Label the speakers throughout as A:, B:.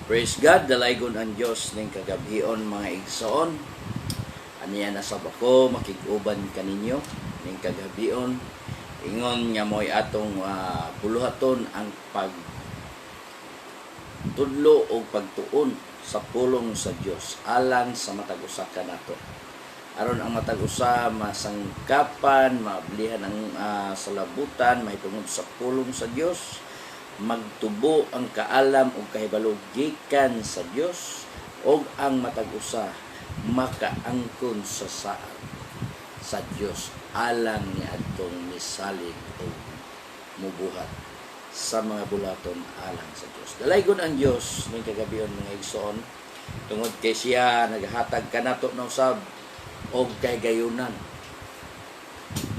A: Praise God, dalaygon ang Diyos ning kagabion mga igsoon. Aniya na sab ako makig-uban kaninyo ning kagabion. Ingon nga mo'y atong buluhaton ang pagtudlo o pagtuon sa pulong sa Dios alang sa matag usa kanato. Aron ang matag usa masangkapan, mablihan ang salabutan, mahitungod sa pulong sa Dios, magtubo ang kaalam o kahibalo gikan sa Dios, o ang matag usa makaangkon sa saad sa Dios alang ni adtong misalig o mubuhat sa mga bulaton alang sa Dios. Dalaygon ang Dios ning kagabion mga igsoon, tungod kay siya naghatag kanato na usab og kay gayunan.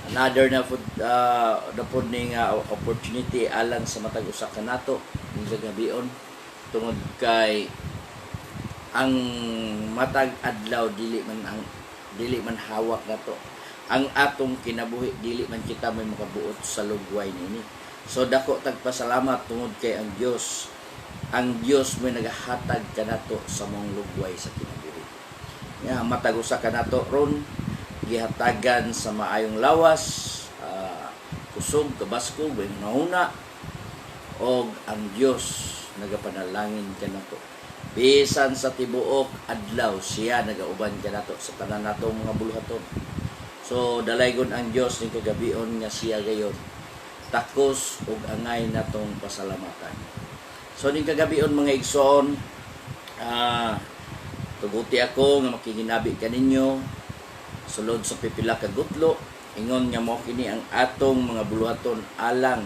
A: Another na po ning opportunity alang sa matag usa kanato ning kagabion, tungod kay ang matag adlaw dili man hawak nato. Ang atong kinabuhi dili man kita may makabuot sa lugway nini. So dako tagpasalamat tungod kay ang Dios may nagahatag kanato sa mong lugway sa kinabuhi. Matag usa kanato ron gihatagan sa maayong lawas, kusog, kabasko, nauna, og ang Dios nagapanalangin kanato. Bisan sa tibuok adlaw siya nagauban kanato sa tanan natong mga buluhaton. So dalaygon ang Dios ning kagabion nga siya gayon takos ug angay natong pasalamatan. So ning kagabion mga igsoon, tuguti ako nga makiginabi kaninyo sulod sa pipila ka gutlo, ingon nga mao kini ang atong mga buluhaton alang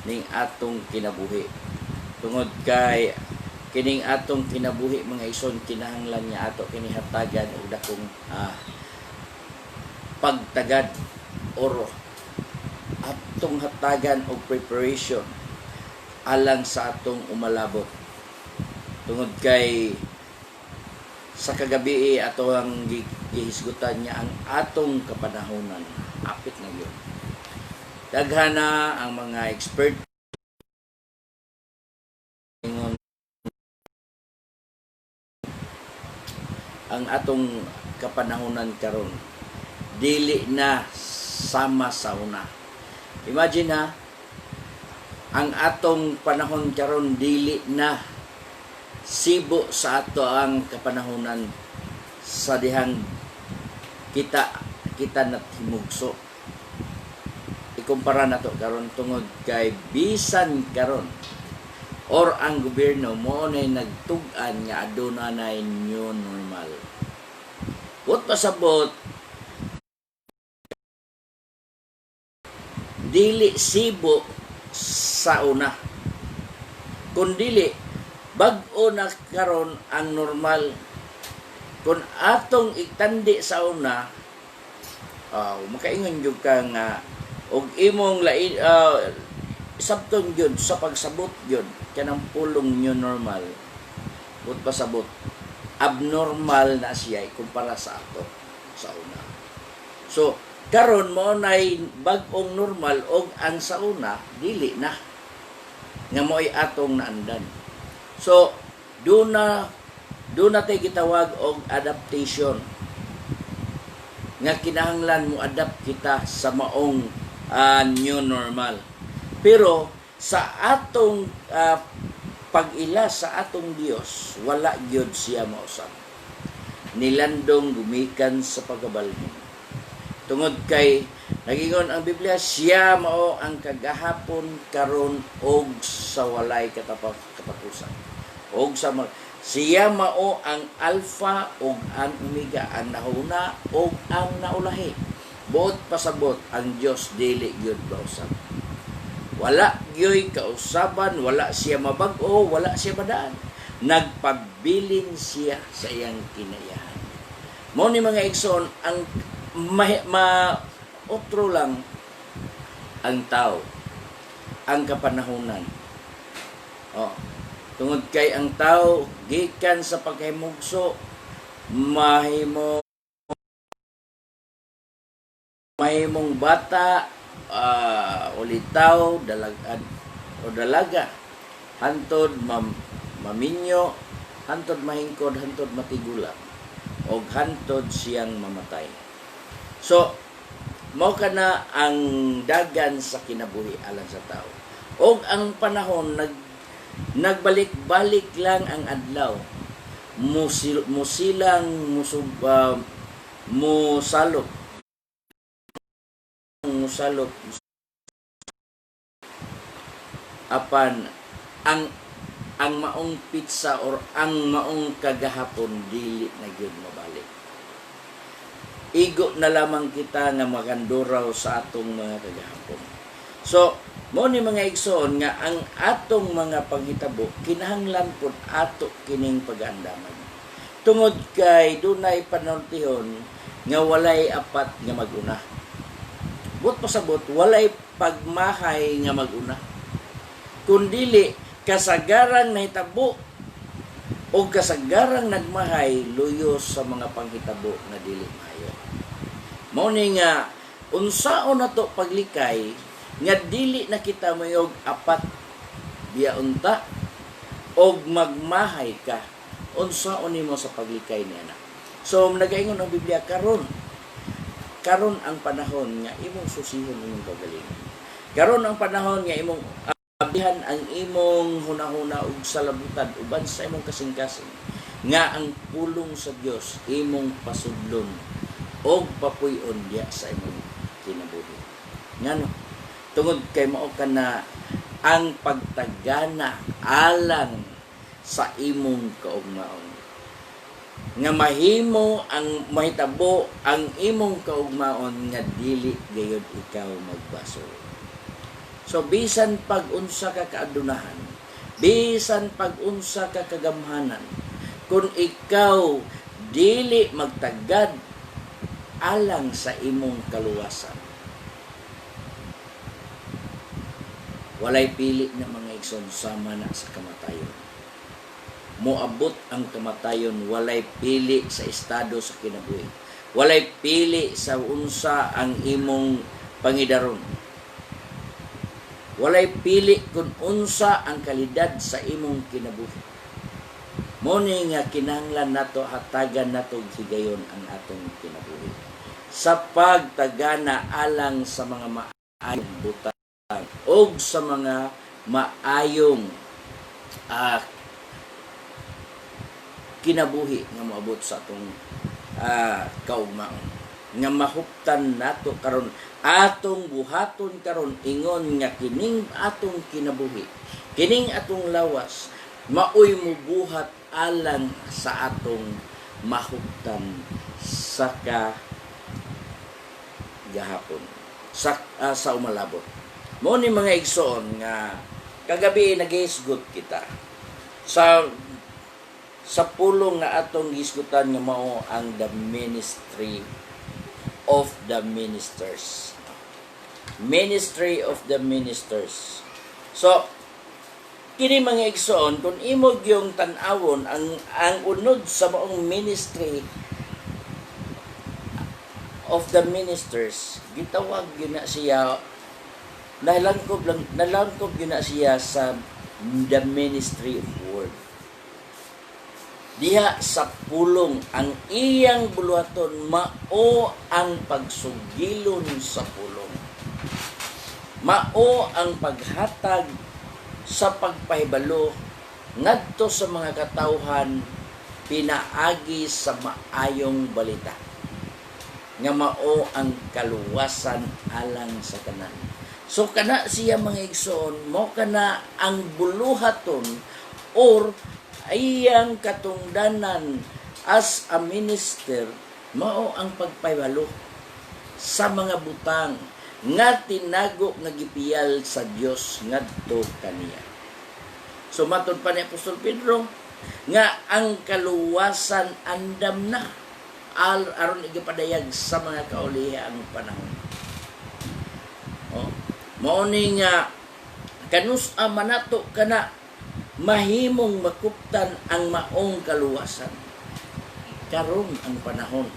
A: ning atong kinabuhi. Tungod kay kining atong kinabuhi mga igsoon, kinahanglan niya ato kini hatagan og dakong pagtagad or atong hatagan og preparation alang sa atong umalabot. Tungod kay sa kagabi ato ang gihisgutan niya ang atong kapanahonan. Apit na yun. Daghana ang mga expert ang atong kapanahonan karon dili na sama sa una. Imagine ang atong panahon karon dili na sibo sa ato ang kapanahonan sa dihang kita naghimugso. Ikumpara nato karon tungod kay bisan karon or ang gobyerno mo na nagtug-an nga aduna na new normal. What pasabot dili sibo sa una, kundili bag-o na karon ang normal. Kung atong itandi sa una, makaingon jud ka nga og imong lain sabton yun sa pagsabot yun kanang pulong new normal, but pasabot abnormal na siya kumpara sa ato sa una. So karon mo nay bag-ong normal og ang sa una dili na nga mo'y atong naandan. So doon na tayo gitawag og adaptation nga kinahanglan mo adapt kita sa maong new normal. Pero sa atong pag-ila sa atong Dios, wala gyud siya mausab. Nilandong gumikan sa pagabalhin. Tungod kay nagingon ang Biblia, siya mao ang kagahapon, karon og sa walay katapusan. Og siya mao ang alpha og ang omega, ang nauna og ang naulahi. Buot pasabot ang Dios dili gyud mausab. Wala gyoy kausaban, wala siya mabag-o, wala siya madaan. Nagpabilin siya sa iyang kinayahan. Mo ni mga igsoon, ang otro lang ang tao, ang kapanahunan. Tungod kay ang tao gikan sa paghimugso, mahimong bata, ulitaw, dalaga, hantod maminyo, hantod mahingkod, hantod matigulang, o hantod siyang mamatay. So, mao kana ang dagan sa kinabuhi alang sa tao. Og ang panahon nagbalik-balik lang ang adlaw. Musilang musalop apan ang maong pizza or ang maong kagahapon dili na gyud mabalik. Igo na lamang kita nga maganduraw sa atong mga kagahapon. So, mo ni mga igsoon nga ang atong mga panghitabo kinahanglan pud ato kining pag-andaman. Tungod kay dunay panultihon nga walay apat nga maguna. But pasabot walay pagmahay nga maguna. Kundili kasagarang nahitabo o kasagarang nagmahay luyos sa mga panghitabo na dili maayo. Mao ni nga unsaon nato paglikay nga dili na kita mayog apat biya unta og magmahay ka. Unsaon nimo sa paglikay niana? So nagaingon ang Biblia karon ang panahon nga imong susihon imong kagalingon. Karon ang panahon nga imong abihan ang imong hunahuna ug salabutan uban sa imong kasing-kasing nga ang pulong sa Dios imong pasudlon og papuy-on diya sa imong kinabuhi. Ngano? Tungod kay mao kana ang pagtagana alang sa imong kaugmaon. Nga mahimo ang mahitabo ang imong kaugmaon nga dili gayud ikaw magbasol. So bisan pag-unsa ka kaadunahan, bisan pag-unsa ka kagamhanan, kung ikaw dili magtagad alang sa imong kaluwasan, walay pili na mga igsoon sama na sa kamatayon. Moabot ang kamatayon, walay pili sa estado sa kinabuhi. Walay pili sa unsa ang imong pangidaron. Walay pili kung unsa ang kalidad sa imong kinabuhi. Mo ni nga kinahanglan nato hatagan nato higayon ang atong kinabuhi. Sa pagtagana alang sa mga maayong butang o sa mga maayong kinabuhi nga moabot sa atong kaugmaon. Nga mahuptan nato karon atong buhaton karon ingon nga kining atong kinabuhi, kining atong lawas maoy mubuhat alang sa atong mahuptan sa gahapon sa umalabot. Mo ni mga igsoon nga kagabi nag-isgot kita sa pulong nga atong gisgutan nga mao ang the ministry of the ministers. Ministry of the ministers. So kini mga igsoon kung imog yung tan-awon ang unod sa maong ministry of the ministers, gitawag yun na siya, nalangkob yun na siya sa the ministry of word. Diha sa pulong ang iyang buluhaton mao ang pagsugilon sa pulong. Mao ang paghatag sa pagpahibalo ngadto sa mga katawhan pinaagi sa maayong balita. Nga mao ang kaluwasan alang sa tanan. So kana siya mga igsoon, mo kana ang buluhaton or iyang katungdanan as a minister, mao ang pagpahibalo sa mga butang nga tinago nga gipiyal sa Dios ngadto kaniya. So matud pa ni Apostol Pedro nga ang kaluwasan andam na aron igipadayag sa mga kaulihang panahon. Mao ni nga kanus-a manato kana mahimong makuptan ang maong kaluwasan. Karon ang panahon.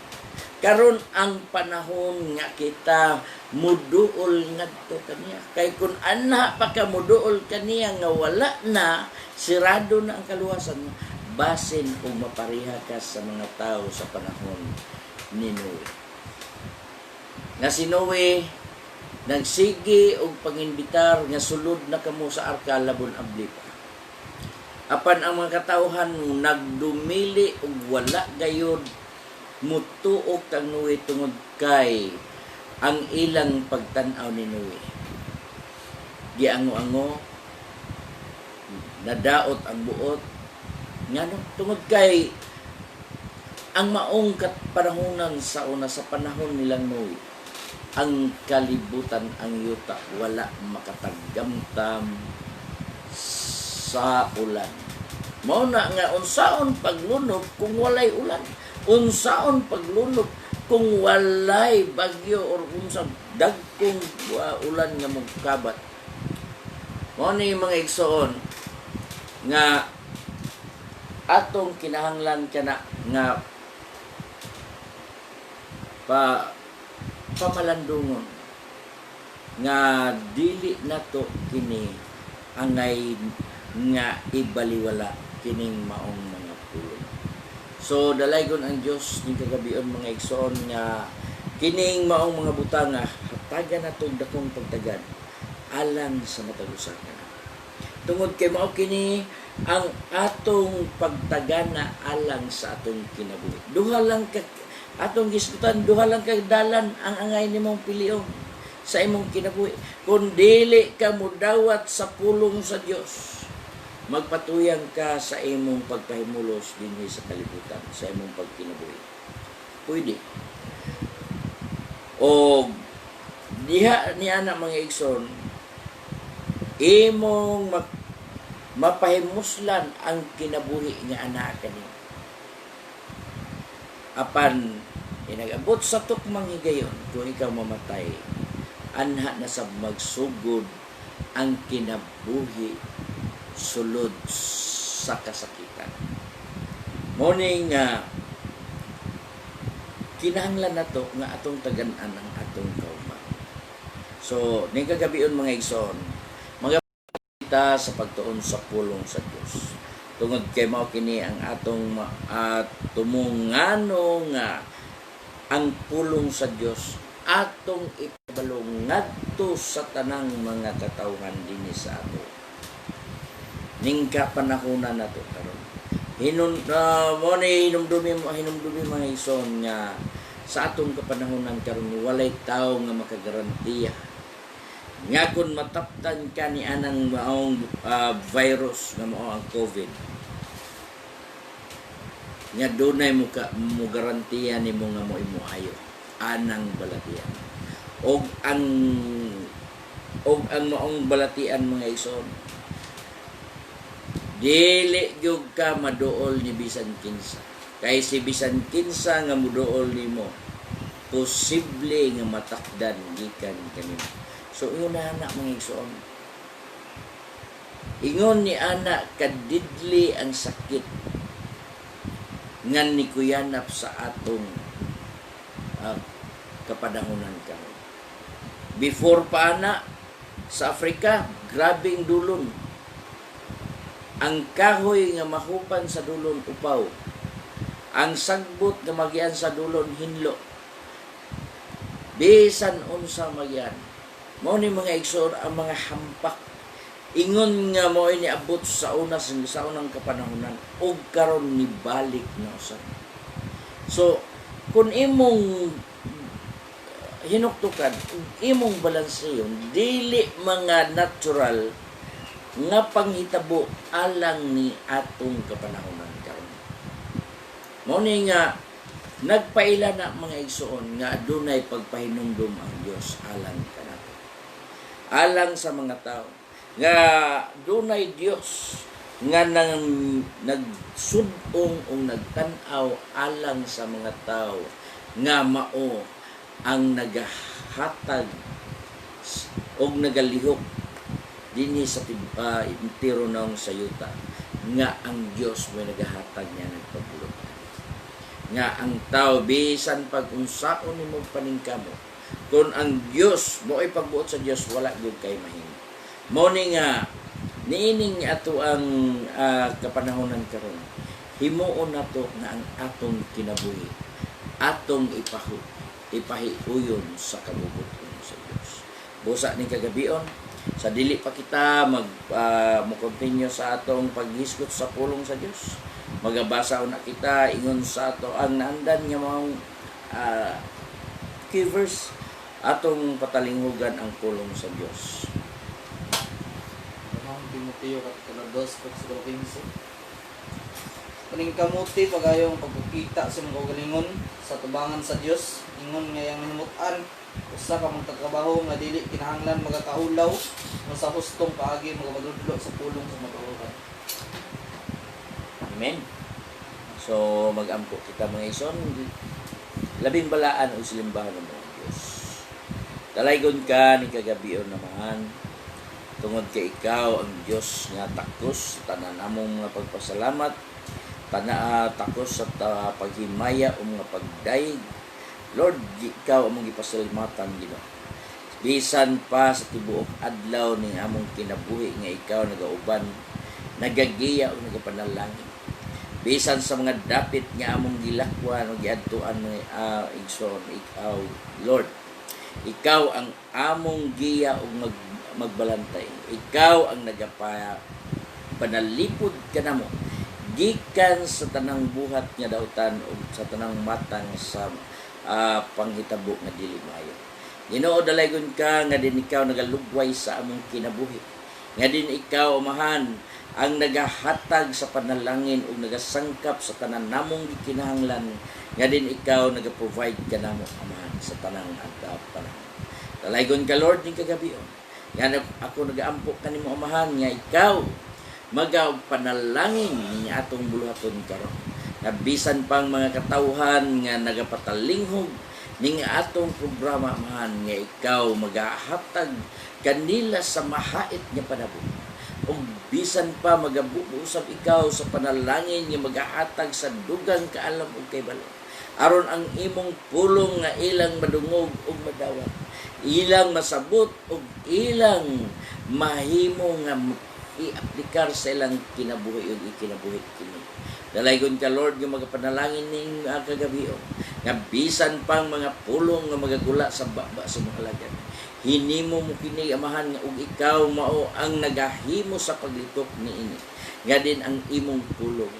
A: Karon ang panahon nga kita muduol ngadto kaniya. Kay kun anha pa ka muduol kaniya nga wala na, sirado na ang kaluwasan, basin o mapariha ka sa mga tao sa panahon ni Noe. Nga si Noe nagsigi og panginbitar nga sulod na kamo sa arka labon abli pa. Apan ang mga katawhan nagdumili og wala gayud mutuok kang Noe tungod kay ang ilang pagtan-aw ni Noe. Giango-ango, nadaot ang buot, ngano tungod kay ang maong panahonan sa una sa panahon nilang Noe, ang kalibutan, ang yuta, wala makataggamtam sa ulan. Mao na nga unsaon paglunok kung walay ulan, unsaon paglunok kung walay bagyo or unsa dagkong ulan nga mogkabat. Mao ni mga igsoon nga atong kinahanglan kana nga pamalandungon nga dili nato kini angay nga ibaliwala kining maong mga pulong. So dalaygon ang Dios ning kagabion mga igsoon nga kining maong mga butang nga hatagan natong dakong pagtagad alang sa matag usa kana. Tungod kay mao kini ang atong pagtagana alang sa atong kinabuhi. Duha lang ka atong gisgutan, duha lang kay dalan ang angay nimong pilion sa imong kinabuhi. Kung dili ka mudawat sa pulong sa Dios, magpatuyang ka sa imong pagpahimulos dinhi sa kalibutan, sa imong pagkinabuhi. Pwede. O diha ni ana mga igsoon, imong mapahimuslan ang kinabuhi nga ana kani. Apan inagabot sa tukmang higayon kung ikaw mamatay, anha na sa magsugod ang kinabuhi sulod sa kasakitan. Morning kinahanglan nato nga atong tagan-an ang atong kauma. So ning kagabion mga igsoon, mga kita sa pagtuon sa pulong sa Dios. Tungod kay mao kini ang atong tumungano nga ang pulong sa Dios atong ipabalong ngadto sa tanang mga katawhan dinhi sa ato. Ning kapanahonan nato karon. Mo ni hinumdumi mga igsoon nga sa atong kapanahonan karon walay tawo nga makagarantiya nga kung mataptan ka ni anang maong virus nga mao ang COVID, nga dunay mo garantiya nimo nga mo imuayo anang balatian. Og ang maong balatian mga igsoon, dili gyud ka maduol ni bisan kinsa. Kay si bisan kinsa nga muduol nimo, posible nga matakdan gikan kanimo. So ingon na anak mga igsoon, ingon ni anak kadidli ang sakit ngan ni kuyanap sa atong kapadahunan karon. Before pa ana sa Africa, grabing dulon. Ang kahoy nga mahupan sa dulon upaw, ang sagbot nga magian sa dulon hinlo. Bisan unsa magian. Mao ni mga igsoon ang mga hampak. Ingon nga mo ini abot sa unang kapanahonan ug karon ni balik na usab. So kung imong hinuktukan, imong balanseyon, dili mga natural nga panghitabo alang ni atong kapanahonan karon. Mao ni nga nagpaila na mga igsoon nga adunay pagpahinumdum ang Dios alang kanato. Alang sa mga tao nga dunay Dios nga nagsudong o nagtan-aw alang sa mga tao nga mao ang nagahatag o nagalihok dinhi sa entero ng sayuta nga ang Dios may nagahatag niya nagpabulot. Nga ang tao bisan pag-unsaon nimo paningkamo, kung ang Dios mo ay pagbuot sa Dios, wala gyud kay mahimo. Mao ni nga niining ato ang kapanahonan karon, himuon nato nga ang atong kinabuhi atong ipahiuyon sa kabubuton sa Dios. Busa ni kagabion sa dili pa kita mo continue sa atong paghisgot sa pulong sa Dios. Magabasa na kita ingon sa ato ang naandan nga mga key verse atong patalinghugan ang pulong sa Dios.
B: Ang Timoteo kapitulo 2 versículo 15. Kaning kamuti pagayong pagkukita sa mga kagalingon sa tubangan sa Dios, ingon nga yang himutan usa ka magtrabaho nga dili kinahanglan magakaulaw o sa hustong paagi magamadudlo sa pulong sa matuoran.
A: Amen. So magampo kita mga ison, labing balaan o silimbahan ng mga Diyos. Dalaygon ka ni kagabion naman, tungod kay ikaw ang Diyos nga takos, tanan among mga pagpasalamat, takos sa paghimaya o mga pagdaig. Lord, ikaw among gipasalamatan Ginoo. Bisan pa sa tibuok adlaw ni among kinabuhi nga ikaw nagauban, nagagiya o nagapanalangin. Bisan sa mga dapit nga among gilakwan o giadtuan ni igsoon ikaw, Lord. Ikaw ang among giya o magbalantay. Ikaw ang panalipod kanamo gikan sa tanang buhat nga dautan o sa tanang matang sa panghitabo nga dili maayo. Ginoo, dalaygon ka nga din ikaw nagalugway sa among kinabuhi. Nga din ikaw amahan ang nagahatag sa panalangin o nagasangkap sa tanan namong gikinahanglan. Nga din ikaw nagaprovide kanamo amahan sa tanang panahon. Dalaygon ka Lord ning kagabion. Nga ako nagaampo kanimo amahan nga ikaw magapanalangin niya atong buluhaton karon. Nabisan pang mga katawhan nga nagapatalinghog ning atong programa man nga ikaw magahatag kanila sa mahait nga panahon. O bisan pa magabuusab ikaw sa panalangin nga magahatag sa dugang kaalam ug kay balo. Aron ang imong pulong nga ilang madungog ug madawat, ilang masabot ug ilang mahimo nga i-aplikar sa ilang kinabuhi o ikinabuhi kini. Dalaygon ka Lord nga magapanalangin ning kagabion nga bisan pang mga pulong nga magagula sa baba sa mga alagad. Hinimo mo kini amahan nga ug ikaw mao ang nagahimo sa paglitok niini. Nga din ang imong pulong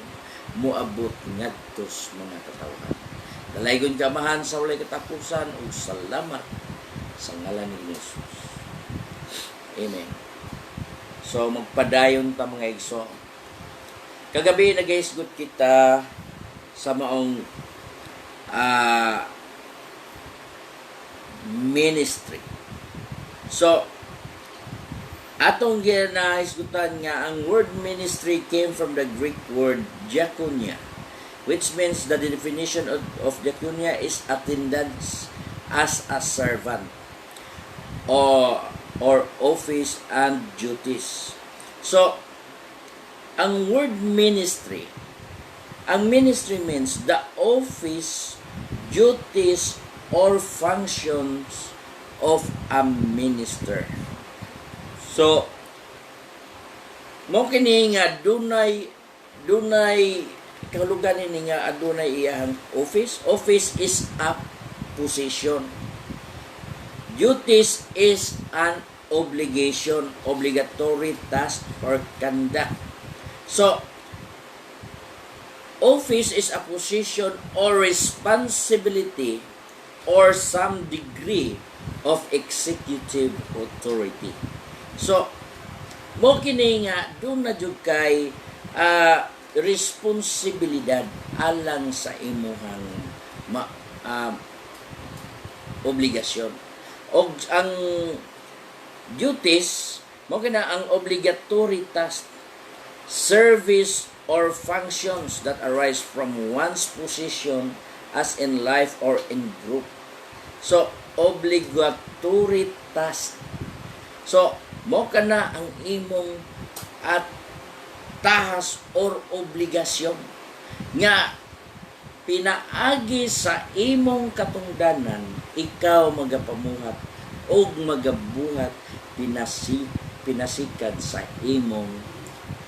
A: moabot ngadto sa mga katawhan. Dalaygon ka amahan sa walay katapusan ug salamat sa ngalan ni Jesus. Amen. So, magpadayon ta mga igso. Kagabi, nag-isgot kita sa maong ministry. So, atong ginahisgutan nga, ang word ministry came from the Greek word diakonia, which means the definition of diakonia is attendance as a servant or office and duties. So, ang word ministry means the office, duties, or functions of a minister. So, mo kini nga dunay kahulugan ni nga adunay iyang office. Office is a position. Duties is an obligation, obligatory task or conduct. So, office is a position or responsibility or some degree of executive authority. So, mo kini nga doon na jud kay responsibilidad alang sa imuhang obligasyon. Og ang duties mo kina ang obligatory task, service or functions that arise from one's position as in life or in group. So obligatory task. So mo kana ang imong at tahas or obligasyon nga pinaagi sa imong katungdanan, ikaw magapamuhat o magabuhat pinasikad sa imong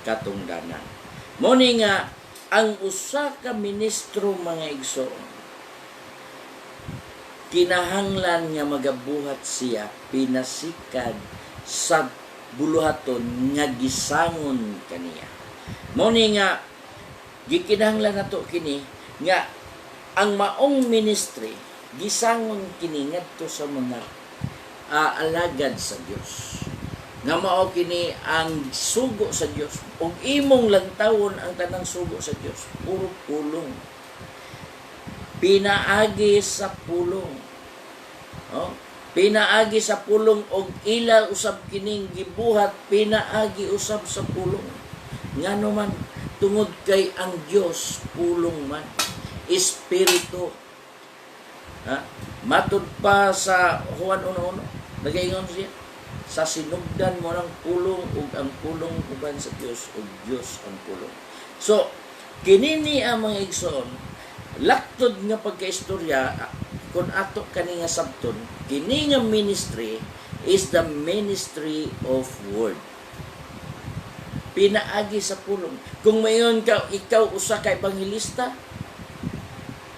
A: katungdanan. Mo ni nga ang usa ka ministro mga igsoon, kinahanglan nga magabuhat siya pinasikad sa buluhaton nga gisangon kaniya. Mao ni nga gikinahanglan nato kini nga ang maong ministry gisangon kini ngadto sa mga alagad sa Dios. Nga mao kini ang sugo sa Dios. Ug imong lantawon ang tanang sugo sa Dios, puro pulong. Pinaagi sa pulong. Oh, pinaagi sa pulong og ila usab kining gibuhat pinaagi usab sa pulong. Ngano man tungod kay ang Dios pulong man, espiritu. Matud pa sa Juan 1:1, nagaingon siya, sa sinugdan mo ng pulong ug ang pulong uban sa Dios ug Dios ang pulong. So kinini ang mga igsoon, laktod nga pagkaistorya kun ato kani nga sabton, kini nga ministry is the ministry of word. Pinaagi sa pulong. Kung mayon ka, ikaw usa ka ebanghilista,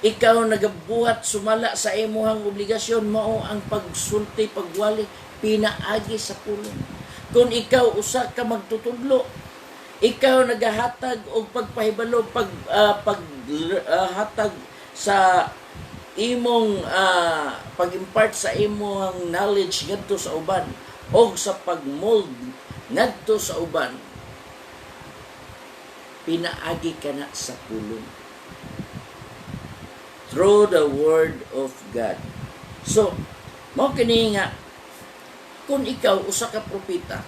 A: ikaw nagabuhat sumala sa imuhang obligasyon, mao ang pagsulti, pagwali, pinaagi sa pulong. Kung ikaw usa ka magtutudlo, ikaw nagahatag og pagpahibalo, paghatag sa imong pag-impart sa imong knowledge ngadto sa uban og sa pagmold ngadto sa uban, pinaagi ka na sa pulong through the word of God. So mao kini nga kung ikaw usa ka propeta,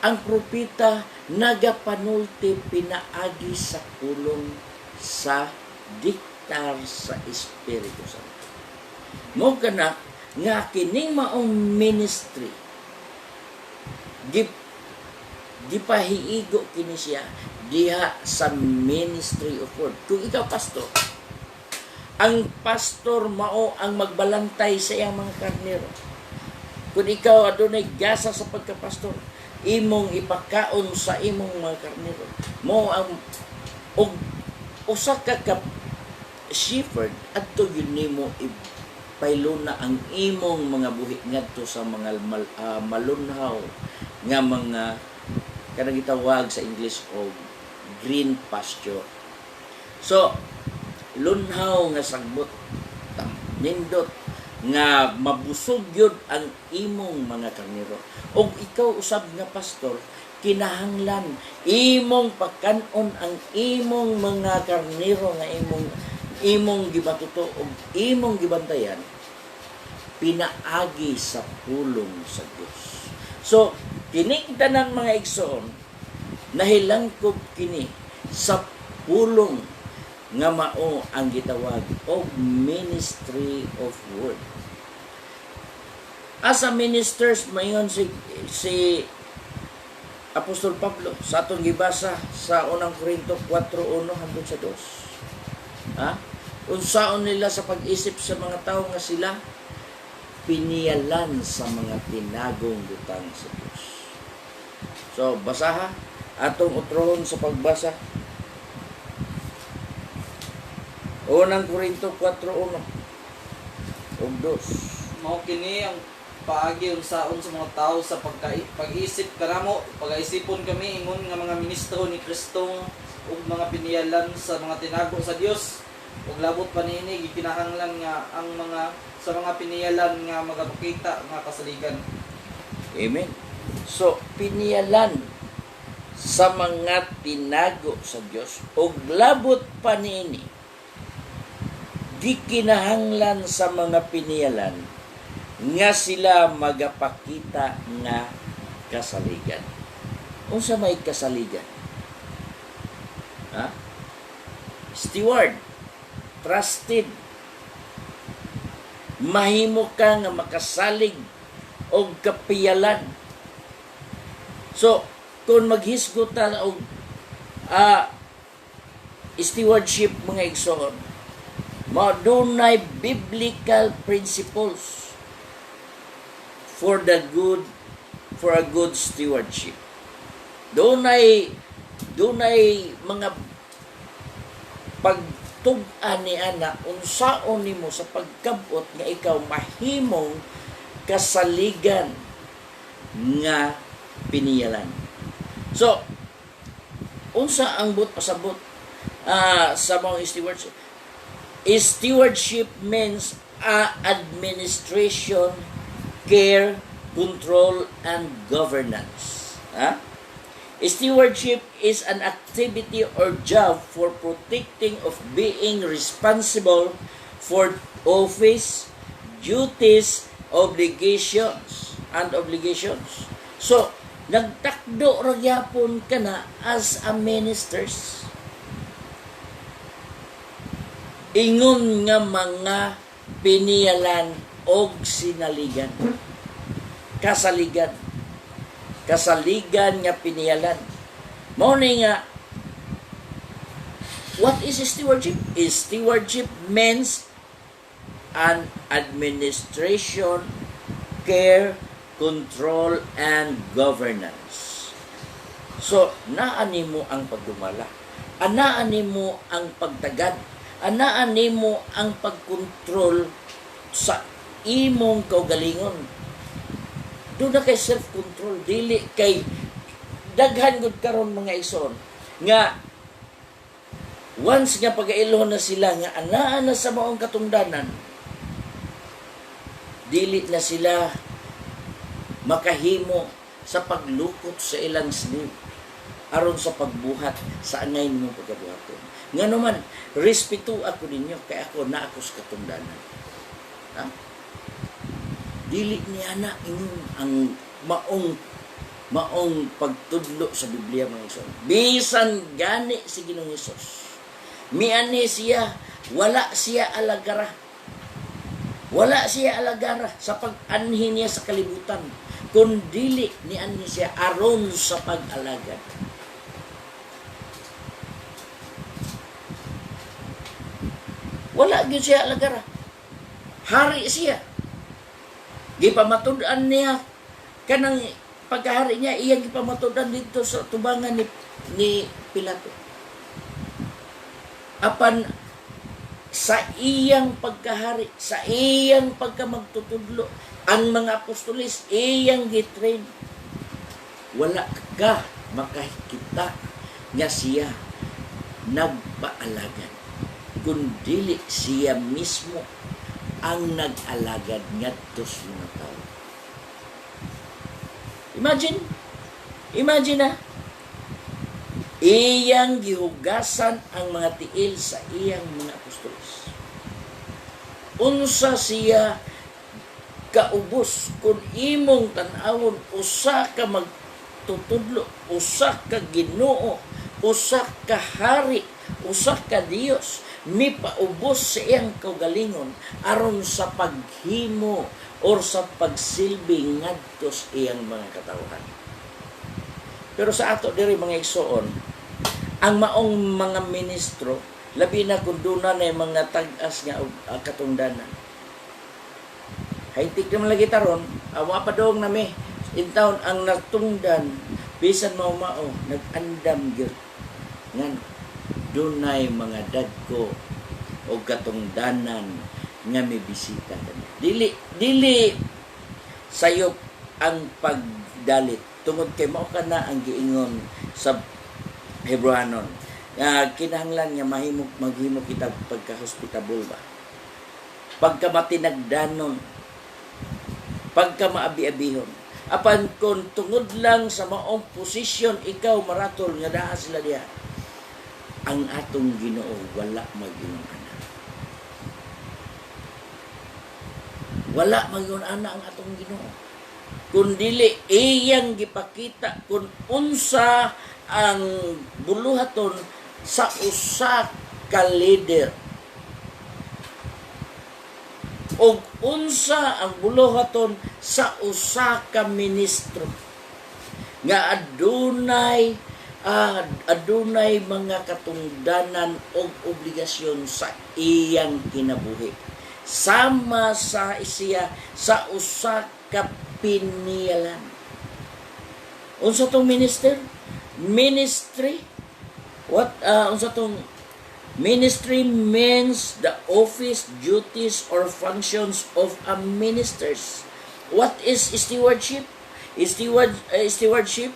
A: ang propeta nagapanulti pinaagi sa pulong sa diktar sa Espiritu Santo. Mo kana nga kining maong ministry gipahiigo kini siya diha sa ministry of word. Kung ikaw pastor, ang pastor mao ang magbalantay sa iyang mga karnero. Kung ikaw adunay gasa sa pagkapastor, imong ipakaon sa imong mga karnero. Mao ang og usa ka shepherd adto gyud nimo ipayluna ang imong mga buhi ngadto sa mga malunhaw nga mga kanang gitawag sa English og green pasture. So lunhaw nga sagbot nindot nga mabusog yun ang imong mga karnero. Og ikaw usab nga pastor, kinahanglan imong pagkanon ang imong mga karnero nga imong gibatuto og imong gibantayan pinaagi sa pulong sa Dios. So kining tanan mga igsoon, nahilangkob kini sa pulong nga mao ang gitawag og ministry of word. As a ministers, mayon si Apostol Pablo sa atong gibasa sa unang Korinto 4:1 hangtod sa 2. Unsaon nila sa pag-isip sa mga tao nga sila piniyalan sa mga tinagong butang sa Dios. So basaha atong utrohon sa pagbasa. Unang Korinto 4:1 ug 2.
B: Mao kini ang paagi unsaon sa mga tao sa pag-isip karamo, pag-aisipon kami ingon nga mga ministro ni Kristo ug mga piniyalan sa mga tinago sa Dios. Ug labot pa niini gikinahanglan nga ang mga sa mga piniyalan nga magapakita nga kasaligan.
A: Amen. So piniyalan sa mga tinago sa Dios ug labot pa niini gikinahanglan sa mga piniyalan nga sila magapakita nga kasaligan. Unsa may kasaligan? Steward, trusted, mahimo ka nga makasalig og kapiyalan. So kung maghisgot ta og stewardship mga igsoon, madunay biblical principles for a good stewardship. Dunay dunay mga pagtug-an ni ana unsaon nimo sa pagkabot nga ikaw mahimong kasaligan nga piniyalan. So, unsa ang but pasabot sa mga stewardship? Stewardship means administration, care, control, and governance. Stewardship is an activity or job for protecting of being responsible for office, duties, obligations. So, nagtakdo ra gyapon ka na as a ministers. Ingon nga mga piniyalan og sinaligan. Kasaligan nga piniyalan. Mao ni nga, what is stewardship? Stewardship means an administration, care, control, and governance. So, naani mo ang pagdumala. Anaani mo ang pagtagad. Anaani mo ang pagkontrol sa imong kaugalingon. Doon na kay self-control. Dili kay daghan gud karon mga ison. Nga, once nga pag-ailon na sila, nga anaan na sa maong katungdanan, dili na sila makahimo sa paglukot sa ilang slave aron sa pagbuhat sa angay mong pagkabuhaton. Nga naman, respeto ako ninyo kay ako na ako sa katungdanan. Dili niya na ang maong pagtudlo sa Biblia mga ison. Bisan gani si Ginoong Hesus. Miani siya, wala siya alagara. Wala siya alagara sa pag-anhin niya sa kalibutan. Kundili ni anhi siya aron sa pag-alagad. Wala gyud siya alagara. Hari siya. Gipamatud-an niya kanang pagkahari niya, iyang gipamatudan dito sa tubangan ni Pilato. Apan sa iyang pagkahari, sa iyang pagkamagtutudlo, ang mga apostolis, iyang gitrain. Wala ka makakita nga siya nagpaalagad. Kundili siya mismo ang nag-alagad ngadto sa mga tao. Imagine na, iyang gihugasan ang mga tiil sa iyang mga apostolos. Unsa siya kaubos kung imong tan-awon, usa ka magtutudlo, usa ka Ginoo, usa ka hari, usa ka Dios, ni paubos sa iyang kaugalingon aron sa paghimo or sa pagsilbi ngadto sa iyang mga katawhan. Pero sa ato diri mga igsoon, ang maong mga ministro, labi na kung doon na mga tag-as nga katungdanan. Haitik naman lagi taron, awa pa doong nami, intawon ang natungdan, bisan mao nag-andam gyud. Ngan, dunay mga dagko o katungdanan nga may bisita kaniya. Dili sayop ang pagdalit. Tungod kay mao kana ang giingon sa Hebreanon. Kinahanglan nga maghimo kita pagka-hospitable ba. Pagka matinagdanon, pagka maabi-abihon. Apan kung tungod lang sa maong posisyon ikaw maratol nga naa sila diha, ang atong Ginoo wala mag-ingon ana. Wala mag-ingon ana ang atong Ginoo. Kung dili iyang gipakita kung unsa ang buluhaton sa usa ka leader. O unsa ang buluhaton sa usa ka ministro. Nga adunay mga katungdanan o obligasyon sa iyang kinabuhi. Sama sa siya sa usa ka piniyalan. Unsa tong ministry? Unsa tong ministry means the office, duties, or functions of a ministers. What is stewardship? Stewardship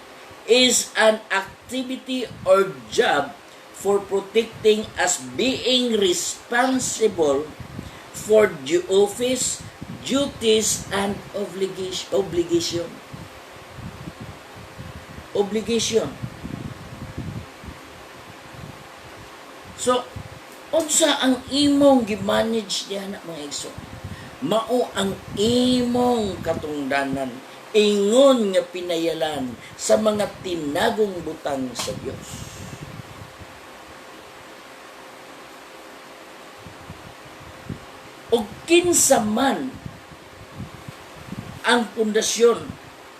A: is an activity or job for protecting as being responsible for the office, duties, and obligation. So, unsa ang imong gi-manage diha na mga igsoon? Mao ang imong katungdanan, ingon nga pinayalan sa mga tinagong butang sa Dios. O kinsa man ang pundasyon,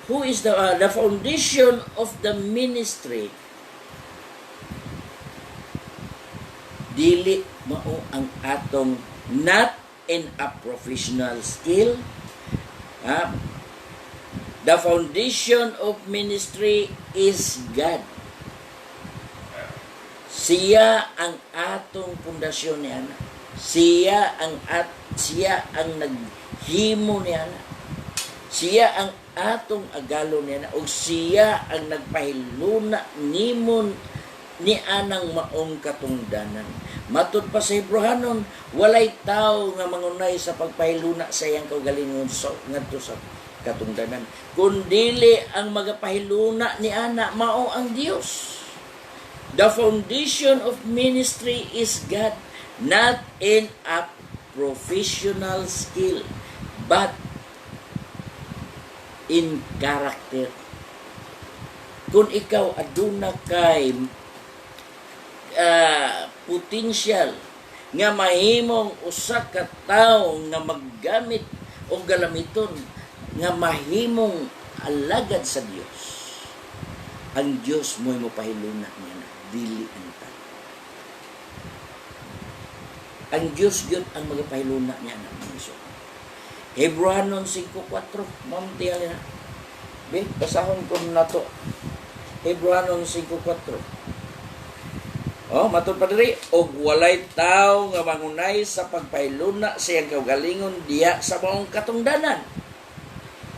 A: who is the foundation of the ministry, dili mao ang atong not in a professional skill. The foundation of ministry is God. Siya ang atong pundasyon niya. Siya ang naghimo niya. Siya ang atong agalo niya ug siya ang nagpahiluna nimon ni anang maong katungdanan. Matud pa sa Hebrehanon, walay tao nga mangunay sa pagpahiluna sa iyang kaugalingon ngadto sa katungdanan, kundili ang magapahiluna ni ana mao ang Dios. The foundation of ministry is God, not in a professional skill, but in character. Kung ikaw aduna kay potential nga mahimong usa ka tawo nga maggamit o galamiton nga mahimong alagad sa Dios, ang Dios mo'y mapahiluna niya na dili ang tao. Ang Dios gyud ang magapahiluna niya na mga. Hebrehanon 5:4 mamtihan na. Basahon ko na to. Hebrehanon 5:4. Matud pa diri, og walay tao nga mangunay sa pagpahiluna sa iyang kaugalingon diya sa maong katungdanan,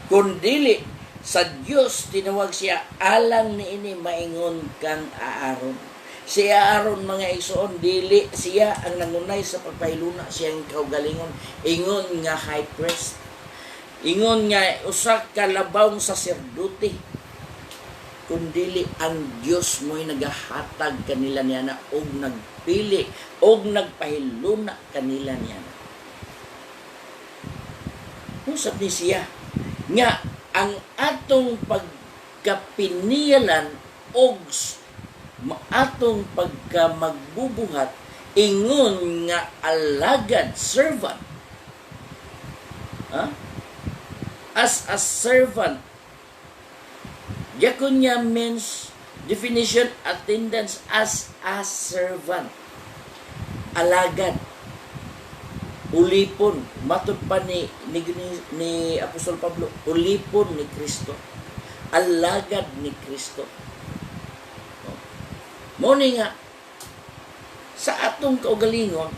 A: kundili sa Dios tinawag siya alang niini maingon kang Aaron. Si Aaron mga igsoon, dili siya ang nangunay sa pagpahiluna sa iyang kaugalingon, ingon nga high priest, ingon nga usa ka labawng saserdote, kundili ang Dios mo'y nagahatag kanila niya na og nagpili og nagpahiluna kanila niya na. Usab ni siya nga ang atong pagkapiniyalan og atong pagkamagbubuhat ingon nga alagad, servant. As a servant, diakonia means definition, attendance as a servant. Alagad. Ulipon. Matod pa ni Apostol Pablo, ulipon ni Kristo. Alagad ni Kristo. Muni nga, sa atong kaugalingon,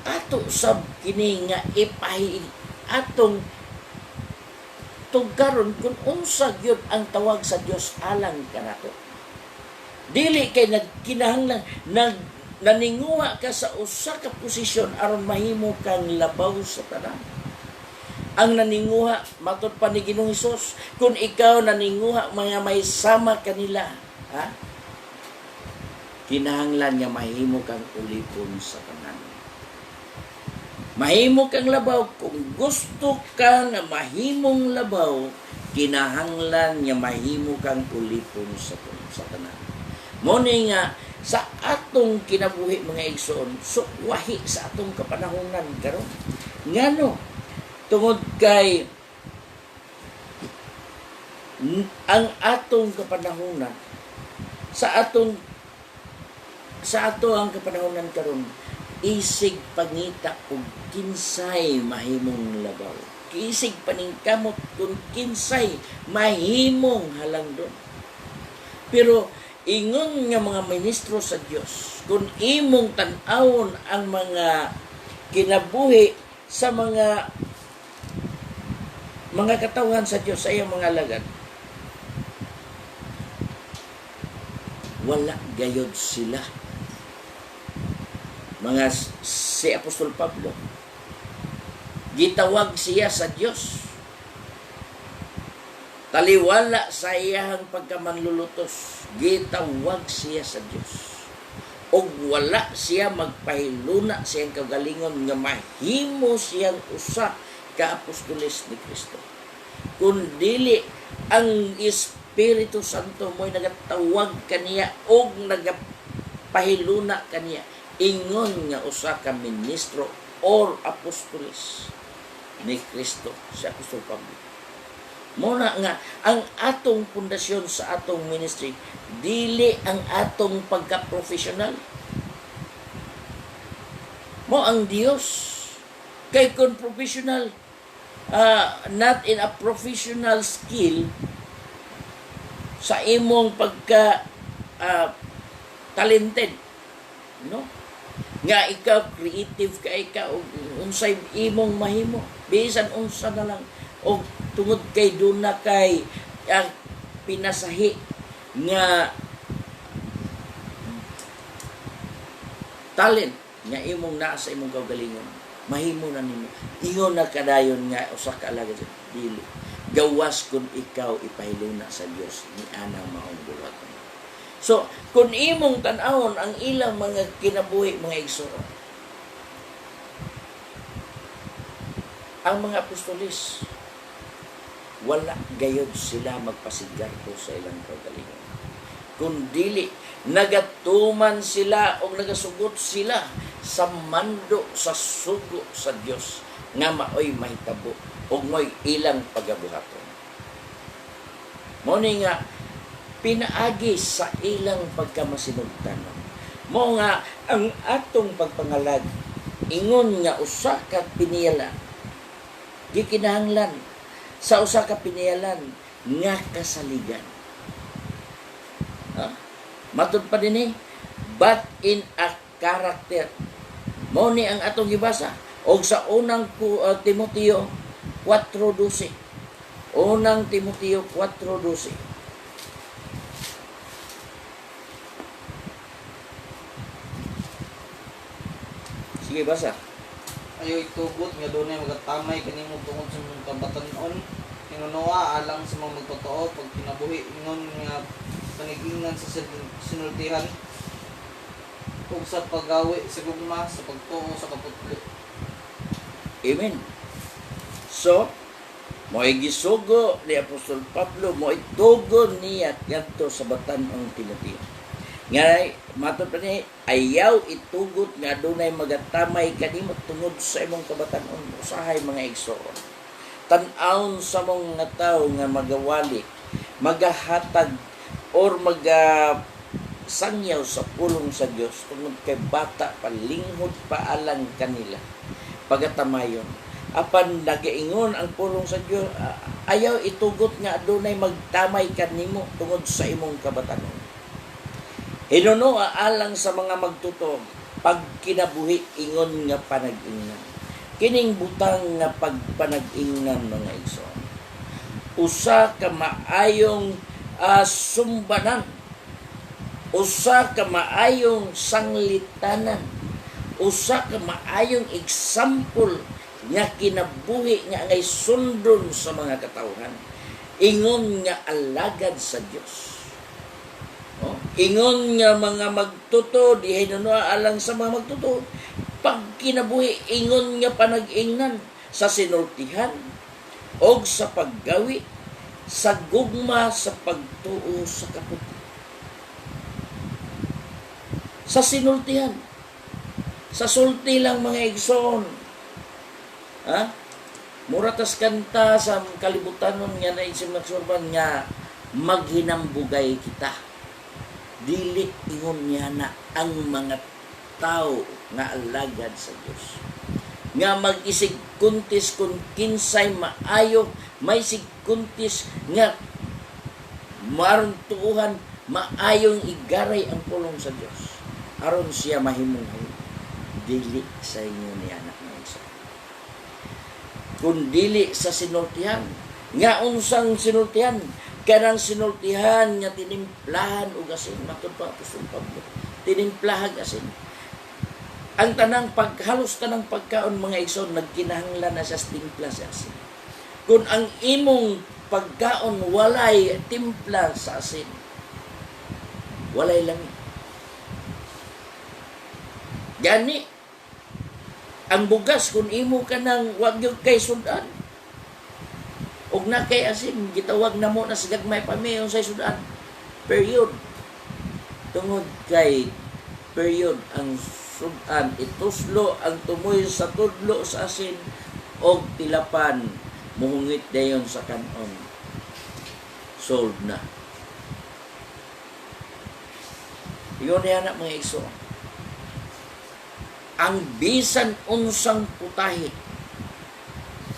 A: ato sab kini nga atong tugaron kung unsa gyud ang tawag sa Dios alang kanato. Dili kay nagkinahanglan naninguha ka sa usa ka posisyon aron mahimo kang labaw sa tanan. Ang naninguha matud pa ni Ginoong Hesus, kung ikaw naninguha mga may sama kanila, kinahanglan nga mahimo kang ulipon sa tanan. Mahimo kang labaw, kung gusto ka nga mahimong labaw, kinahanglan nga mahimo kang ulipon sa tanan. Muni nga sa atong kinabuhi mga igsoon, sukwahi sa atong kapanahonan karon. Ngano tungod kay ang atong kapanahonan sa ato ang kapanahonan karon, isig pangita og kinsay mahimong labaw. Isig paningkamot kung kinsay mahimong halangdon. Pero ingon nga mga ministro sa Dios, kung imong tan-awon ang mga kinabuhi sa mga katawhan sa Dios sa iyang mga alagad, wala gayod sila. Mga si Apostol Pablo, gitawag siya sa Dios, taliwala sa iyang pagkamanlulutos, gitawag siya sa Dios, og wala siya magpahiluna siyang kagalingon nga mahimo siyang usa ka apostoles ni Kristo, kundili ang Espiritu Santo mo'y nagatawag kaniya og nagapahiluna kaniya ingon nga usa ka ministro or apostoles ni Kristo, si Apostol Pablo. Muna nga ang atong pundasyon sa atong ministry dili ang atong pagka-professional, mo ang Dios. Kay kun professional, not in a professional skill sa imong pagka talented, no, nga ikaw creative ka, ikaw unsay imong mahimo, bisan unsa na lang, og tungod kay duna kay pinasahi nga talent nga imong naa sa imong kaugalingon, mahimo na nimo, ingon na kadayon nga usa ka alagad dili gawas kun ikaw ipahiluna sa Dios ni anang maong buhaton. So, kung imong tan-awon ang ilang mga kinabuhi, mga igsoon, ang mga apostoles, wala gayod sila magpasigarbo sa ilang kaugalingon. Kung dili, nagatuman sila o nagasugot sila sa mando, sa sugo sa Dios nga maoy mahitabo o mo'y ilang pagabuhaton. Muna nga, pinaagi sa ilang pagkamasinugtanon. Mo nga ang atong pagpangalag ingon nga usa ka piniyala gikinahanglan sa usa ka piniyalan nga kasaligan. Matud pa dinhi, but in a character. Mo ni ang atong gibasa og sa unang Timoteo 4:12. Unang Timoteo 4:12. Sige, basa.
B: Ayaw itugot nga doon ay magatamay kanimo tungod sa mga kabatanon, hinunoa alang sa mga magtotoo pag kinabuhi ingon nga panigingan sa sinultihan ug sa paggawi sa gugma sa pagtuo sa kaputlo.
A: Amen. So, mo'y gisugo ni Apostol Pablo, mo'y tugon niya kadto sa batan-ong Timoteo. Nga matod pa ni ayaw itugot nga dunay magatamay kanimo tungod sa imong kabatan-on, usahay mga igsoon. Tan-awon sa mong nga tawo nga magawali, magahatag or sangyaw sa pulong sa Dios tungod kay bata palinghod paalang kanila pagatamayon. Apan nagaingon ang pulong sa Dios, ayaw itugot nga dunay magtamay kanimo tungod sa imong kabatan-on. Hinuno alang sa mga magtuto pag kinabuhi ingon nga panag-ingnan. Kining butang nga pagpanag-ingnan mga igsoon, usa ka maayong sumbanan, usa ka maayong sanglitanan, usa ka maayong example nga kinabuhi nga ngay sundon sa mga katawhan. Ingon nga alagad sa Dios. Ingon nga mga magtuto, di hinunoa alang sa mga magtuto, pag kinabuhi, ingon nga panag-ingnan sa sinultihan, o sa paggawi, sa gugma, sa pagtuo sa kaputlo. Sa sinultihan, sa sulti lang mga igsoon. Muratas kanta sa kalibutanon nga na isim nagsurban nga maghinambugay kita. Dili ingon niya na ang mga tao nga alagad sa Dios nga mag-isig kuntis kung kinsay maayo, may sig kuntis nga maron tuuhan maayong igaray ang pulong sa Dios aron siya mahimong dili sa inyo ni anak nga isa. Kung dili sa sinultihan, nga unsang sinultihan, kanang sinultihan nga tinimplahan og asin, matud pa Apostol Pablo, tinimplahan asin. Ang halos tanang pagkaon mga igsoon, nagkinahanglan na sa timpla sa asin. Kung ang imong pagkaon walay timpla sa asin, walay langit. Gani, ang bugas kung imo ka nang wag yung kay sudan, og na kay asin, gitawag na mo na sa gagmay pamiyon sa sudan. Period. Tungod kay period ang sudan, ituslo ang tumoy sa tudlo sa asin, og tilapan, muhungit dayon sa kanon. Sold na. Yun yan mga iso. Ang bisan unsang putahe,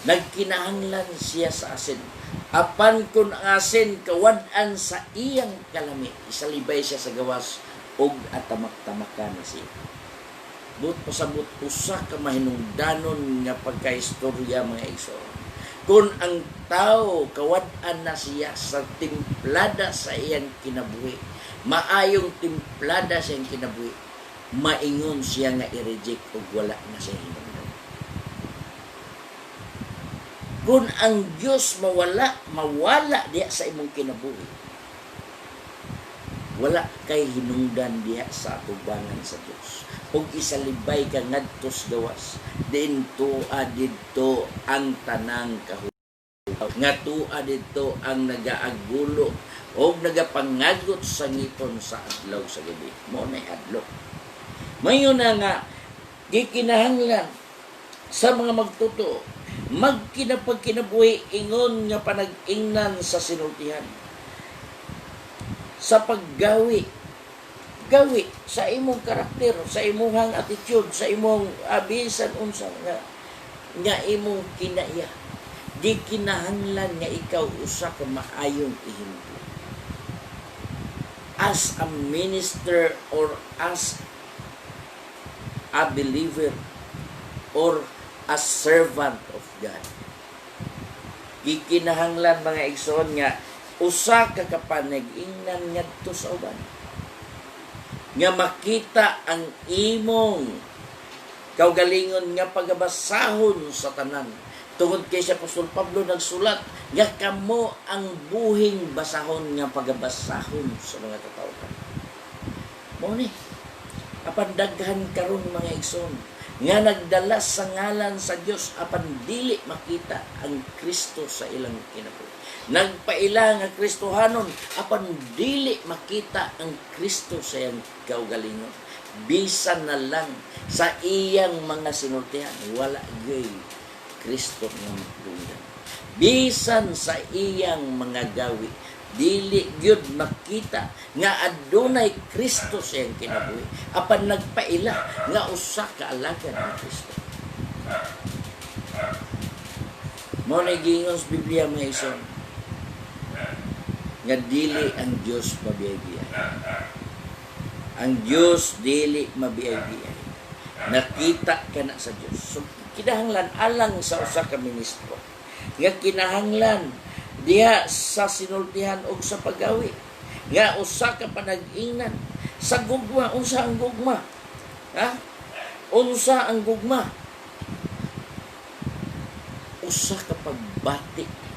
A: nagkinahanglan siya sa asin. Apan kun ang asin kawad-an sa iyang kalami, isalibay siya sa gawas, og atamak-tamakan na siya. But pasabot usa ka mahinungdanon nga pagkaistorya mga iso. Kung ang tao kawad-an na siya sa timplada sa iyang kinabuhi, maayong timplada sa iyang kinabuhi, maingon siya nga i-reject o wala na siya hinungdan. Kung ang Diyos mawala diya sa imong kinabuhi, wala kay hinungdan diya sa atubangan sa Diyos. O isalibay ka ngadtos gawas, din tuwa dito ang tanang kahugaw. Nga tuwa dito ang nagaagulo o nagapangagot sa ngipon sa adlaw sa gabi. Mo na adlaw. Mayon na nga, gikinahanglan sa mga magtuto, magkinapagkinabuhi ingon nga panag-ingnan sa sinultihan. Sa paggawi, gawi sa imong karakter, sa imong attitude, sa imong bisan unsa nga imong kinaya. Di kinahanglan nga ikaw usa ka maayong ihimpo. As a minister or as a believer or a servant of God, gikinahanglan mga igsoon nga usa ka kapanag-ingnan ngadto sa uban, nga makita ang imong kaugalingon nga pagabasahon sa tanan. Tungod kay si Apostol Pablo nagsulat nga kamo ang buhing basahon nga pagabasahon sa mga katawhan. Mo ni apan daghan karon mga igsoon nga nagdala sa ngalan sa Dios apan dili makita ang Kristo sa ilang kinabuhi. Nagpaila nga Kristohanon apan dili makita ang Kristo sa iyang kaugalingon. Bisan na lang sa iyang mga sinultihan, wala gyud Kristo nga magtungdan. Bisan sa iyang mga gawi, dili gyud makita nga adunay Kristo sa iyang kinabuhi. Apan nagpaila nga usa ka alagad ni Kristo. Mao na giingon sa Biblia mga igsoon nga dili ang Dios mabiyay-biyay. Ang Dios dili mabiyay-biyay. Nakita ka na sa Dios. So, kinahanglan alang sa usa ka ministro nga kinahanglan diha sa sinultihan og sa paggawi nga usa ka panag-ingnan sa gugma. Unsa ang gugma? Ha? Unsa ang gugma? Usa ka pagbati.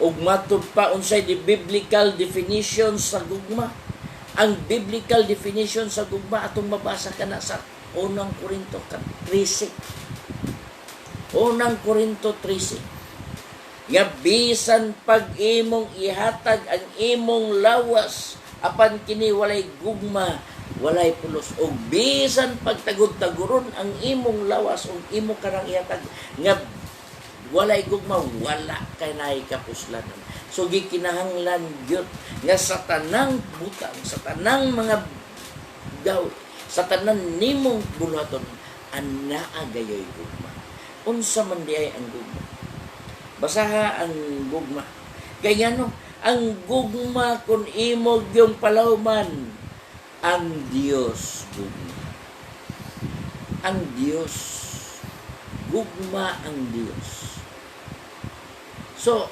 A: Ug matud pa unsay di biblical definition sa gugma. Ang biblical definition sa gugma atong mabasa kana sa 1 Korinto 13. 1 Korinto 13. Nga bisan pag imong ihatag ang imong lawas apan kini walay gugma, walay pulos. Og bisan pagtagod-taguron ang imong lawas og imo karang ihatag nga walay gugma, wala kay naay kapuslanan. So gikinahanglan gyud nga sa tanang butang, sa tanang mga gawi, sa tanang nimong bulaton, anaa gayoy gugma. Unsa man di ay ang gugma? Basaha ang gugma. Kaya no, ang gugma kun imog yung palawman, ang Dios gugma. Ang Dios gugma ang Dios. So,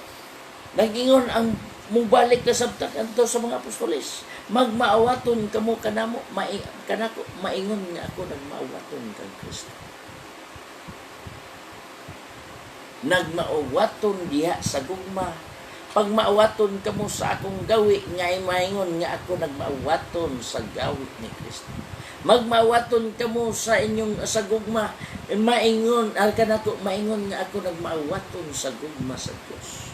A: nagingon ang mubalik na sabtak anto sa mga apostoles. Magmaawaton kamo kanamo, kanako maingon nga ako nagmaawaton kang Kristo. Nagmaawaton diha sa gugma. Pag maawaton kamo sa akong gawi, nga maingon nga ako nagmaawaton sa gawi ni Kristo. Magmaawaton kamo sa inyong sa gugma, maingon kanako maingon nga ako nagmaawaton sa gugma sa Dios.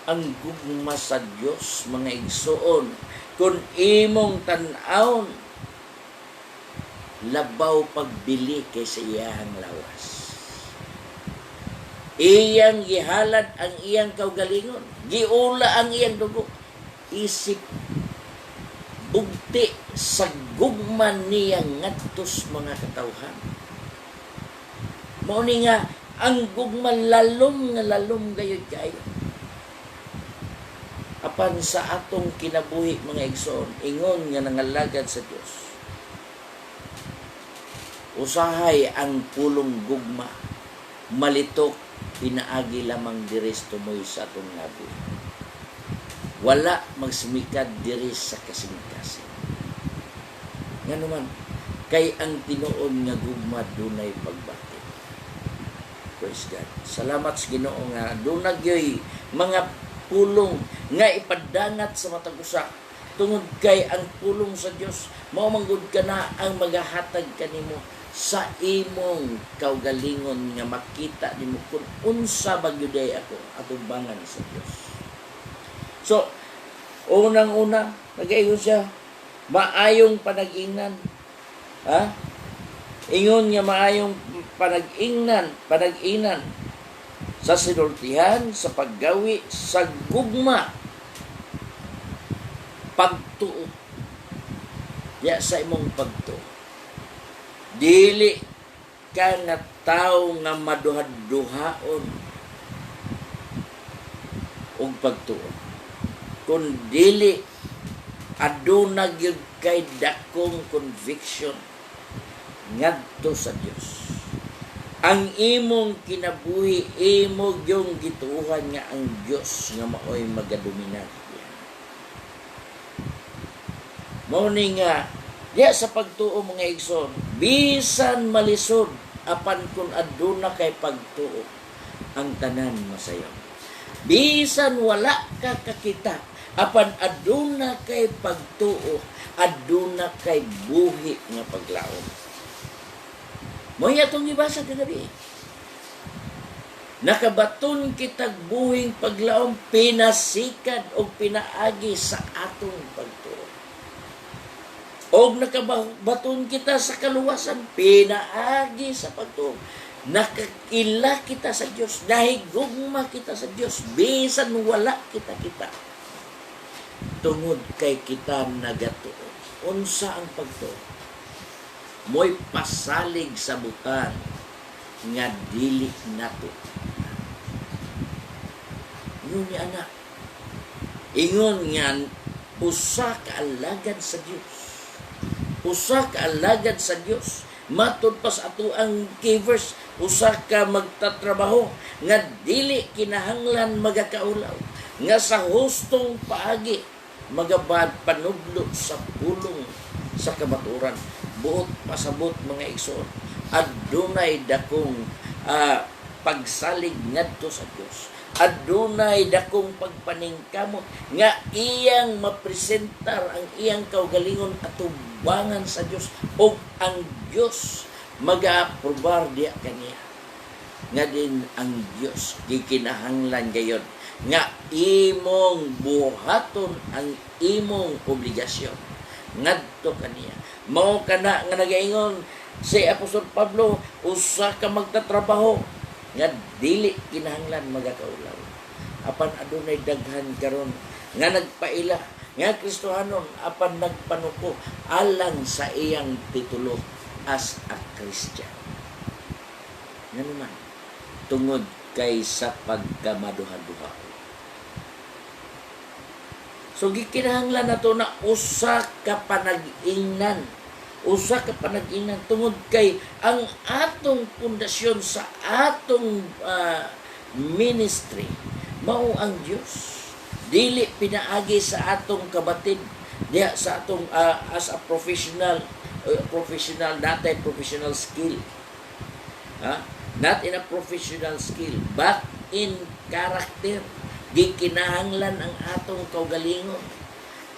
A: Ang gugma sa Dios, mga igsoon, kung imong tan-awon, labaw pagbili kay sa iyang lawas. Iyang gihalad ang iyang kaugalingon, giula ang iyang dugo, isip bugti sa gugma niya ngadtos mga katawhan. Mao ni nga ang gugma lalom nga lalom gayud kayo. Apan sa atong kinabuhi mga igsoon, ingon nga nangalagad sa Dios. Usahay ang pulong gugma, malitok pinaagi lamang diris tumoy sa atong nabuhi. Wala magsimikad diris sa kasing-kasing. Nga naman, kay ang tinuon nga gugma dunay pagbati. Praise God. Salamat sa Ginoo nga dunag yoy mga pulong nga ipadangat sa matag usa tungod kay ang pulong sa Dios mao manggod kana ang magahatag kanimo sa imong kaugalingon nga makita nimo kung unsa bagyuday ako atubangan sa Dios. So unang-una nag-ingon siya maayong panag-ingnan. Ingon nga maayong panag-ingnan sa sinultihan, sa paggawi, sa gugma, pagtuo. Ya sa imong pagtuo. Dili ka nga tao nga maduhad-duhaon og pagtuo. Kung dili aduna gyud kay dakong conviction ngadto sa Dios. Ang imong kinabuhi, imong yung gituuhan nga ang Diyos nga maoy magadominan. Mao ni nga, diya sa pagtuo mga igsoon, bisan malisod, apan kung aduna kay pagtuo, ang tanan masayaw. Bisan wala ka kakita, apan aduna kay pagtuo, aduna kay buhi nga paglaom. Mo atong gibasa kagabi. Nakabaton kitag buhing paglaom pinasikad o pinaagi sa atong pagtuo. Og nakabaton kita sa kaluwasan pinaagi sa pagtuo. Nakakila kita sa Dios, nahigugma kita sa Dios bisan wala kita. Tungod kay kita nagatuo. Unsa ang pagtuo? Mo'y pasalig sa butang nga dili nato. Yun ni anak. Ingon nga usa ka alagad sa Dios. Usa ka alagad sa Dios. Matud pa sa ato ang key-verse, usa ka magtatrabaho nga dili kinahanglan magakaulaw. Nga sa hustong paagi magabad panudlo sa pulong sa kamaturan. Buot pasabot mga igsoon, adunay dakong pagsalig ngadto sa Dios. Adunay dakong pagpaningkamot nga iyang mapresentar ang iyang kaugalingon atubangan sa Dios ug ang Dios mag-aprobar diya kaniya. Nga din ang Dios gikinahanglan gayon nga imong buhaton ang imong obligasyon ngadto kaniya. Mao kana nga nagaingon si Apostol Pablo, usa ka magtatrabaho nga dili kinahanglan magakaulaw. Apan adunay daghan karon nga nagpaila nga Kristohanon apan nagpanuko alang sa iyang titulo as a Christian. Nga naman tungod kay sa pagkamaduha-duha. So gikinahanglan nato na usa ka panag-ingnan. Usa ka panag-ingnan tungod kay ang atong pundasyon sa atong ministry mao ang Dios. Dili pinaagi sa atong kabatid diha sa atong as a professional natay professional skill. Not in a professional skill but in character. Gikinahanglan ang atong kaugalingon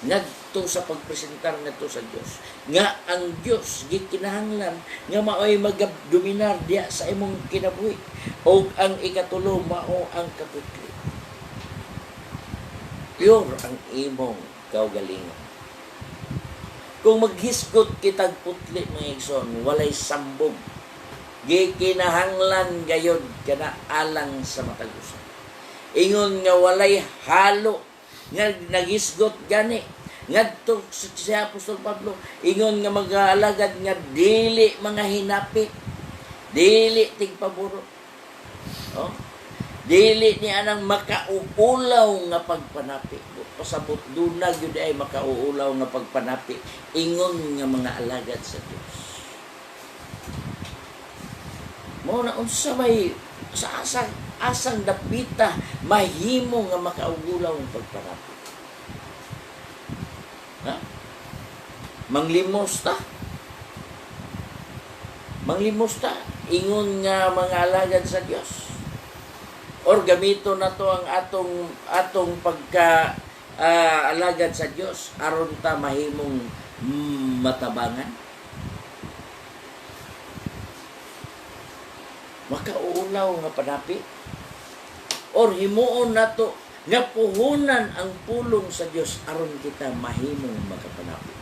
A: ngadto sa pagpresentar ngadto sa Dios. Nga ang Dios gikinahanglan nga maoy magdominar diya sa imong kinabuhi. O ang ikatulo mao ang kaputli. Pure ang imong kaugalingon. Kung maghisgot kitag putli mga igsoon, walay sambog. Gikinahanglan gayod kana alang sa matag usa. Ingon nga walay halo nga nagisgot gani ngadto si Apostol Pablo ingon nga mag-aalagad nga dili mga hinapi, dili tigpaburo, dili ni anang makauulaw nga pagpanapi. Pasabot dunag yun ay makauulaw nga pagpanapi ingon nga mga alagad sa Dios. Mao na unsa may sa asang dapita mahimo nga makaugulaw ang pagpanapi. Manglimos ta ingon nga mga alagad sa Dios, or gamito na to ang atong pagka alagad sa Dios aron ta mahimong matabangan, makaulaw nga panapi, or himuon nato nga puhunan ang pulong sa Dios aron kita mahimong makapanapi.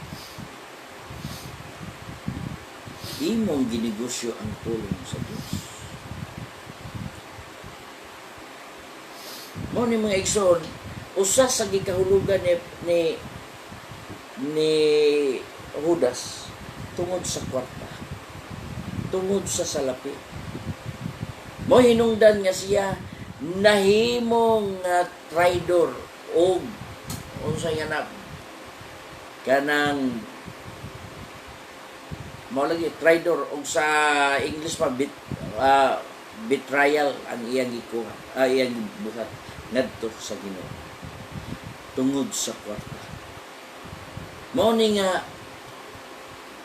A: Imong ginegosyo ang pulong sa Dios. Mao ni mga igsoon, usa sa gikahulugan ni Judas tungod sa kwarta, tungod sa salapi. Mo hinungdan nga siya nahimong traidor o unsay nga na kanang mao lagi traidor og sa English pa betrayal ang iyang ikuha, iyang buhat ngadto sa Ginoo tungod sa kwarta. Mao ni nga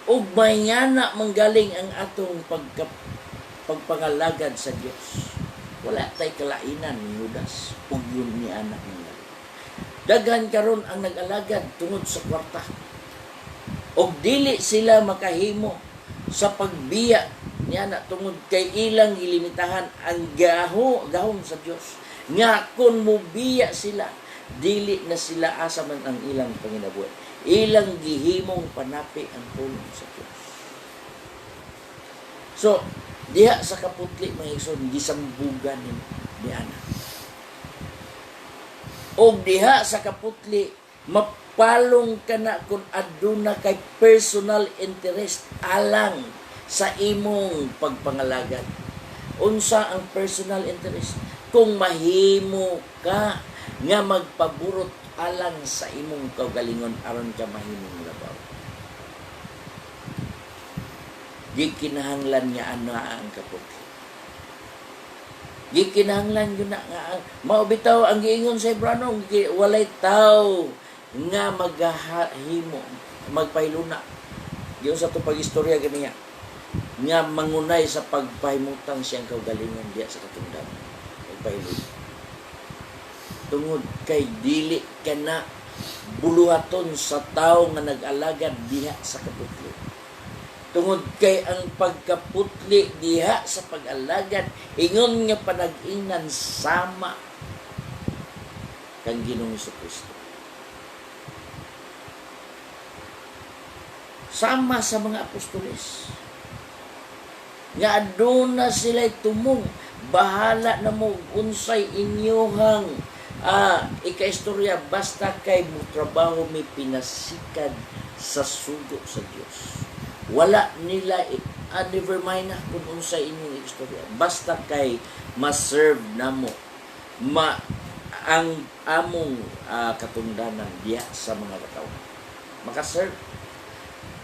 A: ug may ngana manggaling ang atong pagpangalagad sa Dios. Wala tay kalainan ni Judas ug yun ni anak niya. Daghan karon ang nag-alagad tungod sa kwarta. Og dili sila makahimo sa pagbiya niya na tungod kay ilang gilimitahan ang gahom sa Dios. Nga kun mobiya sila, dili na sila asa man ang ilang panginabuhi. Ilang gihimong panapi ang pulong sa Dios. So, diha sa kaputli mga igsoon gisambugan ni ana. Og diha sa kaputli mapalong kana kung aduna kay personal interest alang sa imong pagpangalagad. Unsa ang personal interest? Kung mahimo ka nga magpaburot alang sa imong kaugalingon aron ka mahimong labaw. Gikinahanglan nga ana ang kaputli. Gikinahanglan yun na nga mao bitaw ang giingon sa Hebrano, walay tao nga maghahimo magpahiluna diyon sa to pagistorya ganiya nga mangunay sa pagpahimutan siyang kaugalingon diya sa katungdan magpahiluna tungod kay dili kana buluhaton sa tao nga nag-alagad diha sa kaputli. Tungod kay ang pagkaputli diha sa pag-alagad ingon nga panag-ingnan sama kang Ginoong Kristo. Sama sa mga apostoles. Nga aduna sila'y tumong, bahala na mo unsay inyohang ikaistorya basta kay mo trabaho may pinasikad sa sugo sa Dios. Wala nila never mind na kung unsay inyong istorya. Basta kay ma-serve na mo, ang among katungdanan diya sa mga katawhan. Makaserve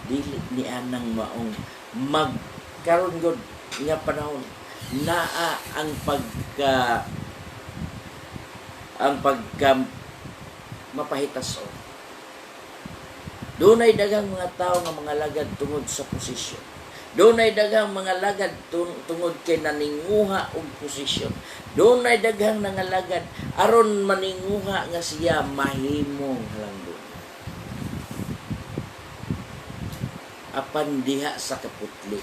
A: dili ni anang maong magkaron gud nga panahon naa ang pagka mapahitason. Doon ay daghang mga tao nga mga lagad tungod sa posisyon. Doon ay daghang mga lagad tungod kay naninguha og posisyon. Doon ay daghang nangalagad aron maninguha nga siya mahimong halangdon. Apan diha sa kaputli,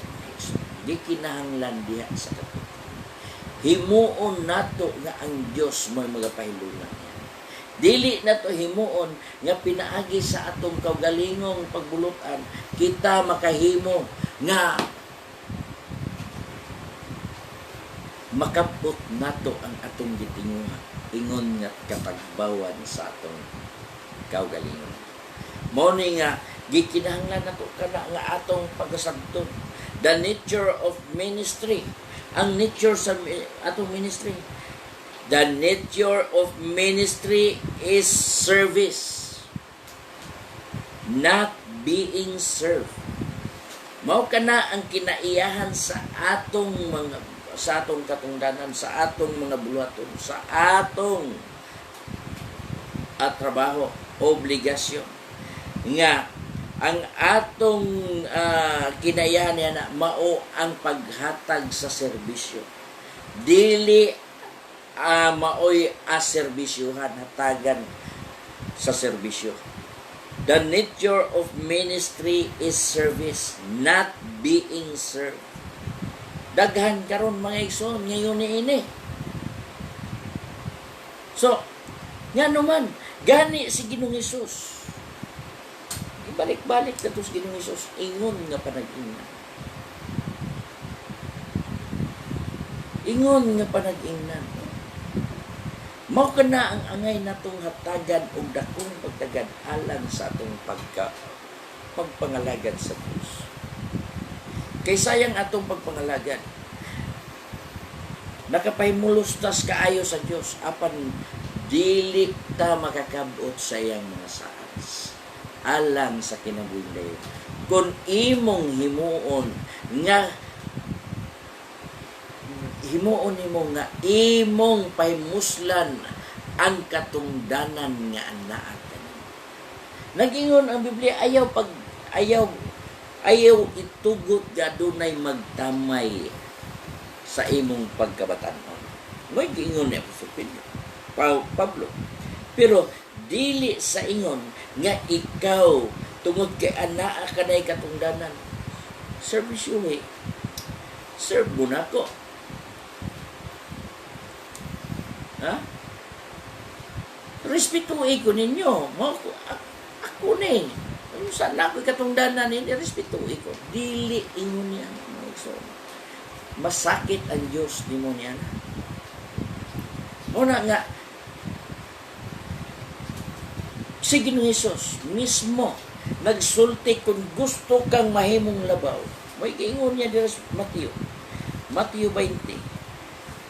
A: di kinahanglan diha sa kaputli. Himuon nato nga ang Dios may magapahilunan. Dili na to himuon nga pinaagi sa atong kaugalingong pagbulutan kita makahimo nga makabot nato ang atong gitinguha ingon nga kapagbawan sa atong kaugalingon. Mao ni nga gikinahanglan nato kana nga atong pagasabton. The nature of ministry, ang nature sa atong ministry. The nature of ministry is service, not being served. Mao kana ang kinaiyahan sa atong katungdanan, sa atong mga buluhaton, sa atong trabaho, obligasyon. Nga ang atong kinaiyahan na mao ang paghatag sa serbisyo. Dili maoy aserbisyuhan, hatagan sa serbisyo. The nature of ministry is service, not being served. Daghan karon mga igsoon ngayon ini. So, nga naman, gani si Ginoong Hesus. Ibalik-balik na to si Ginoong Hesus, ingon nga panag-ingnan. Ingon nga panag-ingnan. Mao kana ang angay natong hatagan og dakong pagtagad alang sa atong pagpangalagad sa Dios. Kay sayang atong pagpangalagad. Nakapahimulustas kaayo sa Dios apan dili ta makakabot sa iyang mga saas alang sa kinabuhi. Kung imong himuon nga imong pahimuslan ang katungdanan nga anaa kanin. Nagingon ang Biblia ayaw itugot nga dunay magtamay sa imong pagkabatan-on. May giingon ni Apostol Pablo. Pero dili sa ingon nga ikaw tungod kay anaa kanay katungdanan. Servisyo serve mo na ko. Ha? Respetuhin ko ninyo. Ako ni. Saan ako katungdanan ninyo, respetuhin ko. Dili ingon niya. So, masakit ang Diyos di mo niya. Muna nga, si Ginoong Hesus mismo nagsulti kung gusto kang mahimong labaw. May ingon niya dito sa Mateo 20.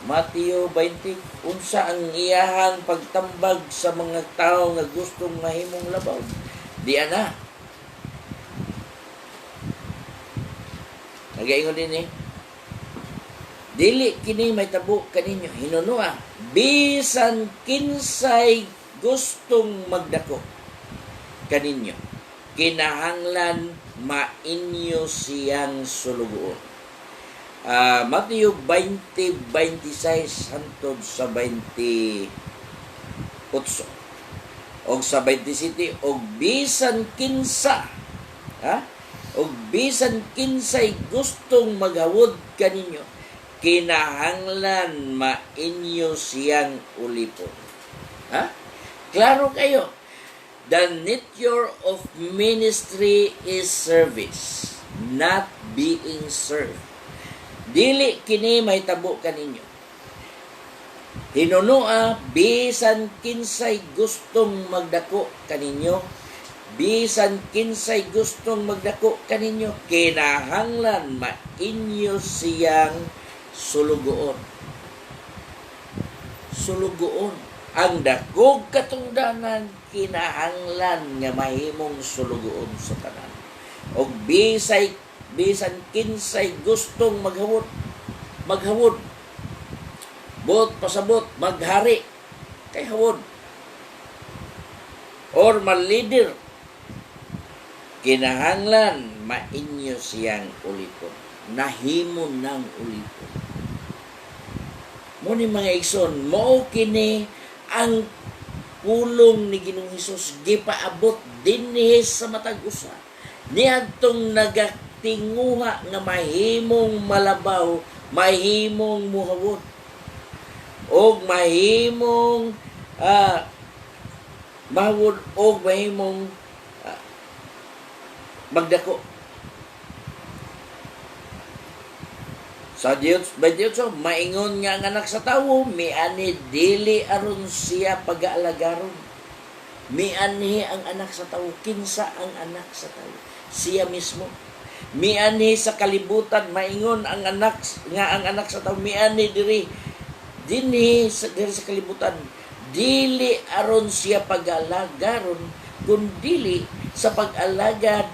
A: Mateo 20, unsa ang iyahang pagtambag sa mga tao nga gustong mahimong labaw. Di ana. Nagaingon din dili kini may tabo kaninyo. Hinunua, bisan kinsay gustong magdako kaninyo, kinahanglan mainyo siyang sulugoon. Mateo 20:26 hangtod sa 28 og sa 27 og bisan kinsa og bisan kinsay gustong maghawod kaninyo, kinahanglan mainyo siyang ulipon. Klaro kayo. The nature of ministry is service, not being served. Dili kini may tabo kaninyo. Hinunua, bisan kinsay gustong magdako kaninyo, bisan kinsay gustong magdako kaninyo, kinahanglan mainyo siyang sulugoon. Sulugoon. ang dakog katungdanan kinahanglan nga mahimong sulugoon sa tanan. Og bisan kinsay gustong maghawod buot pasabot maghari kay hawod or malider, kinahanglan mainyo siyang ulipon, nahimo ng ulipon. Muni mga igsoon, mao kini ang pulong ni Ginoong Hesus gipaabot dinhi sa matag usa niadtong nagatinguha nga mahimong malabaw, mahimong muhawod og mahimong mahawod og mahimong magdako. Sa Dios, maingon nga ang anak sa tawo, miani dili aron siya pag-aalagaron. Miani ang anak sa tawo, kinsa ang anak sa tawo? Siya mismo. Miani sa kalibutan, maingon ang anak sa tawo, miani diri sa kalibutan, dili aron siya pag-aalagaron, kundi sa pag-alagad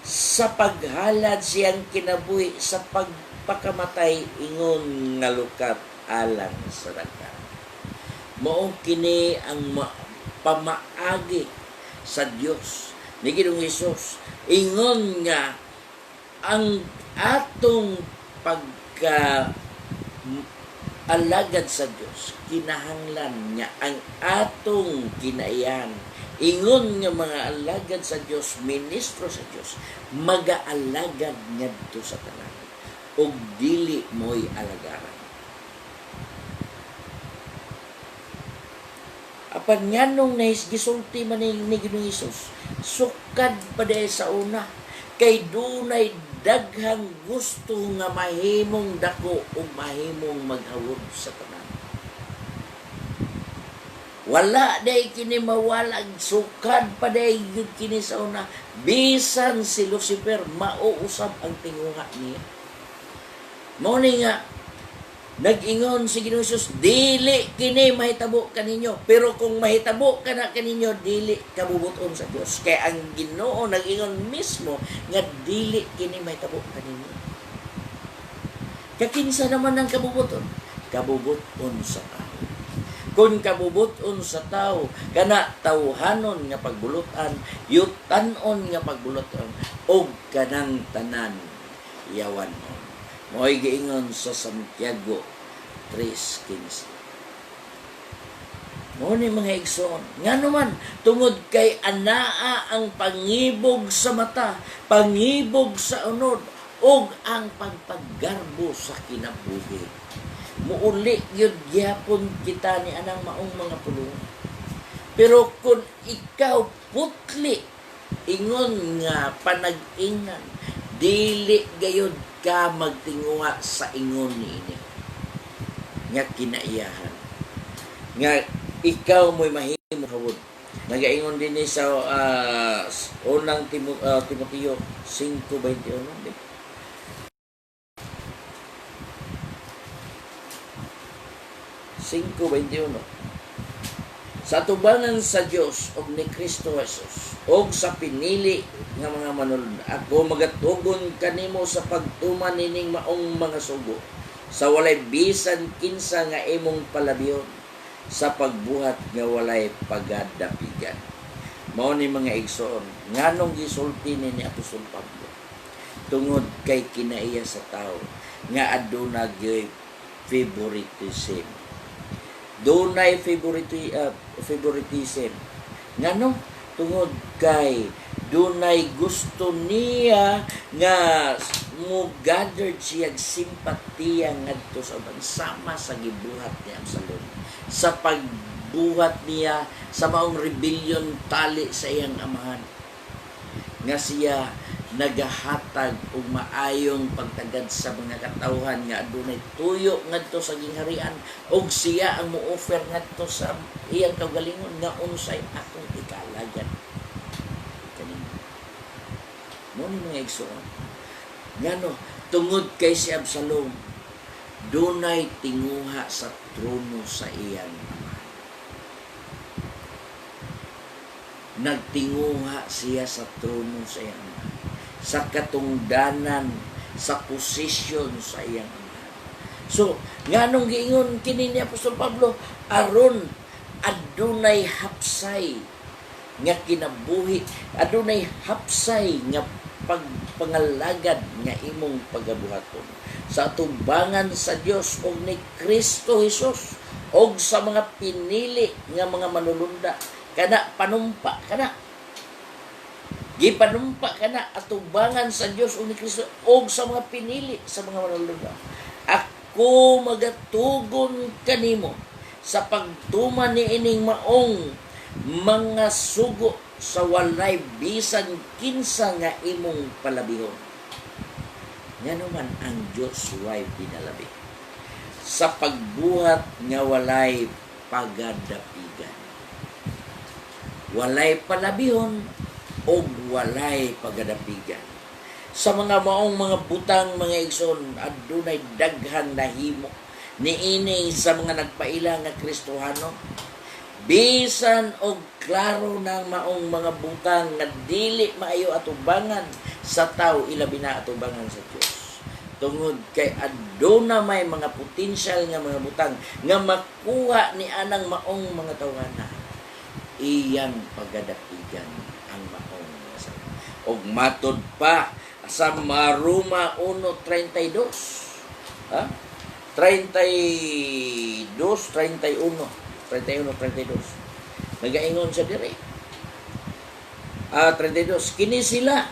A: sa paghalad siyang kinabuhi sa pagpakamatay ingon nga lukat alang sa daga. Mao kini ang pamaagi sa Dios ni Ginoong Hesus. Ingon nga ang atong pagka alagad sa Dios kinahanglan nga ang atong kinaiyan. Ingon nga mga alagad sa Dios, ministro sa Dios, mag-aalagad ngadto sa tanan og dili mo'y alagaran. Apan nganong gisulti man ni Ginoong Hesus, sukad pa dahil sa una, kay dunay daghang gusto nga mahimong dako o mahimong maghawod sa tanan. Wala day kini mawalag, sukad pa day yun kini sa una. Bisan si Lucifer, mauusap ang tinguha niya. Mao ni nga, nag-ingon si Ginoong Hesus, dili kini mahitabo kaninyo. Pero kung mahitabo ka na kaninyo, dili kabubuton sa Dios. Kaya ang Ginoo nag-ingon mismo, nga dili kini mahitabo kaninyo. Kakinsa naman ang kabubuton? Kabubuton sa tao. Kung kabubuton sa tao, kana tawhanon nga pagbulutan, yutanon nga pagbulutan, og kanang tanan yawanon. Mo'y giingon sa Santiago 3:15. Mo ni mga igsoon, nga naman tungod kay anaa ang pangibog sa mata, pangibog sa unod, og ang pagpaggarbo sa kinabuhi. Muuli yun gyapon kita ni anang maong mga pulong. Pero kung ikaw putli, ingon nga panag-ingan, dili gayud ka magtinguha sa ingon niini. Nga kinaiyahan. Nga ikaw mo'y mahimo hawod. Nagaingon din sa unang Timoteo 5:21. Sa tubangan sa Dios og ni Kristo Jesus og sa pinili nga mga manulod, ako magatugon kanimo sa pagtuman nining maong mga sugo sa walay bisan kinsa nga imong palabiyon, sa pagbuhat nga walay pagadapigan. Mao ni mga igsoon, nganong gisulti ni Apostol Pablo tungod kay kinaiya sa tao nga aduna gyud favoritism. Dunay favoritism. Ngano? Tungod kay dunay gusto niya nga mo gathered siya simpatiya ngadto sa sama sa gibuhat ni Absalom. Sa pagbuhat niya sa maong rebellion tali sa iyang amahan. Nga siya nagahatag og maayong pagtagad sa mga katawhan nga adunay tuyo ngadto sa gingharian, og siya ang mo-offer ngadto sa iyang kaugalingon nga unsay akong ikalagad kanimo. Mo ni mga igsoon, ngano tungod kay si Absalom dunay tinguha sa trono sa iyang amahan. nagtinguha siya sa trono sa iyang amahan, sa katungdanan, sa posisyon sa iyang amahan. So, nganong giingon kini ni Apostol Pablo, aron adunay hapsay nga kinabuhi, adunay hapsay nga pagpangalagad nga imong pagabuhaton sa atubangan sa Dios ug ni Kristo Jesus og sa mga pinili nga mga manulunda kana panumpa kana gipanumpa kana atubangan sa Dios ug ni Kristo og sa mga pinili sa mga manulunda. Ako magatugon kanimo sa pagtuman ni ining maong mga sugo sa walay bisan kinsa nga imong palabihon. Nga naman ang Diyos way pinalabi sa pagbuhat nga walay pagadapigan, walay palabihon o walay pagadapigan. Sa mga maong mga butang mga igsoon, adunay daghang nahimo niini sa mga nagpaila nga Kristohano, bisan og klaro ng maong mga butang nga dili maayo atubangan sa tao, ilabi na atubangan sa Dios. Tungod kay aduna may mga potensyal nga mga butang nga makuha ni anang maong mga tawhana, iyang pagadapigan ang maong mga sayo. Og matod pa sa Roma 1:32, 32, 32. Nagaingon sa dire. 32. Kini sila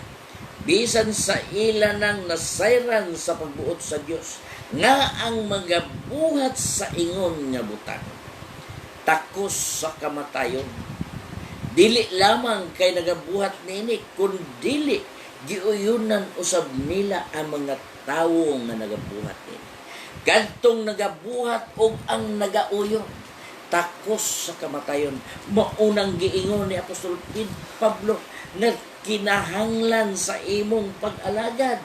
A: bisan sa ila nang nasayran sa pagbuot sa Dios nga ang magabuhat sa ingon nga butang takos sa kamatayon, dili lamang kay nagabuhat nini kundi giuyunan usab nila ang mga tawo nga nagabuhat nini. Kadtong nagabuhat og ang nagauyon takos sa kamatayon, maunang giingon ni Apostol Pablo nga kinahanglan sa imong pag-alagad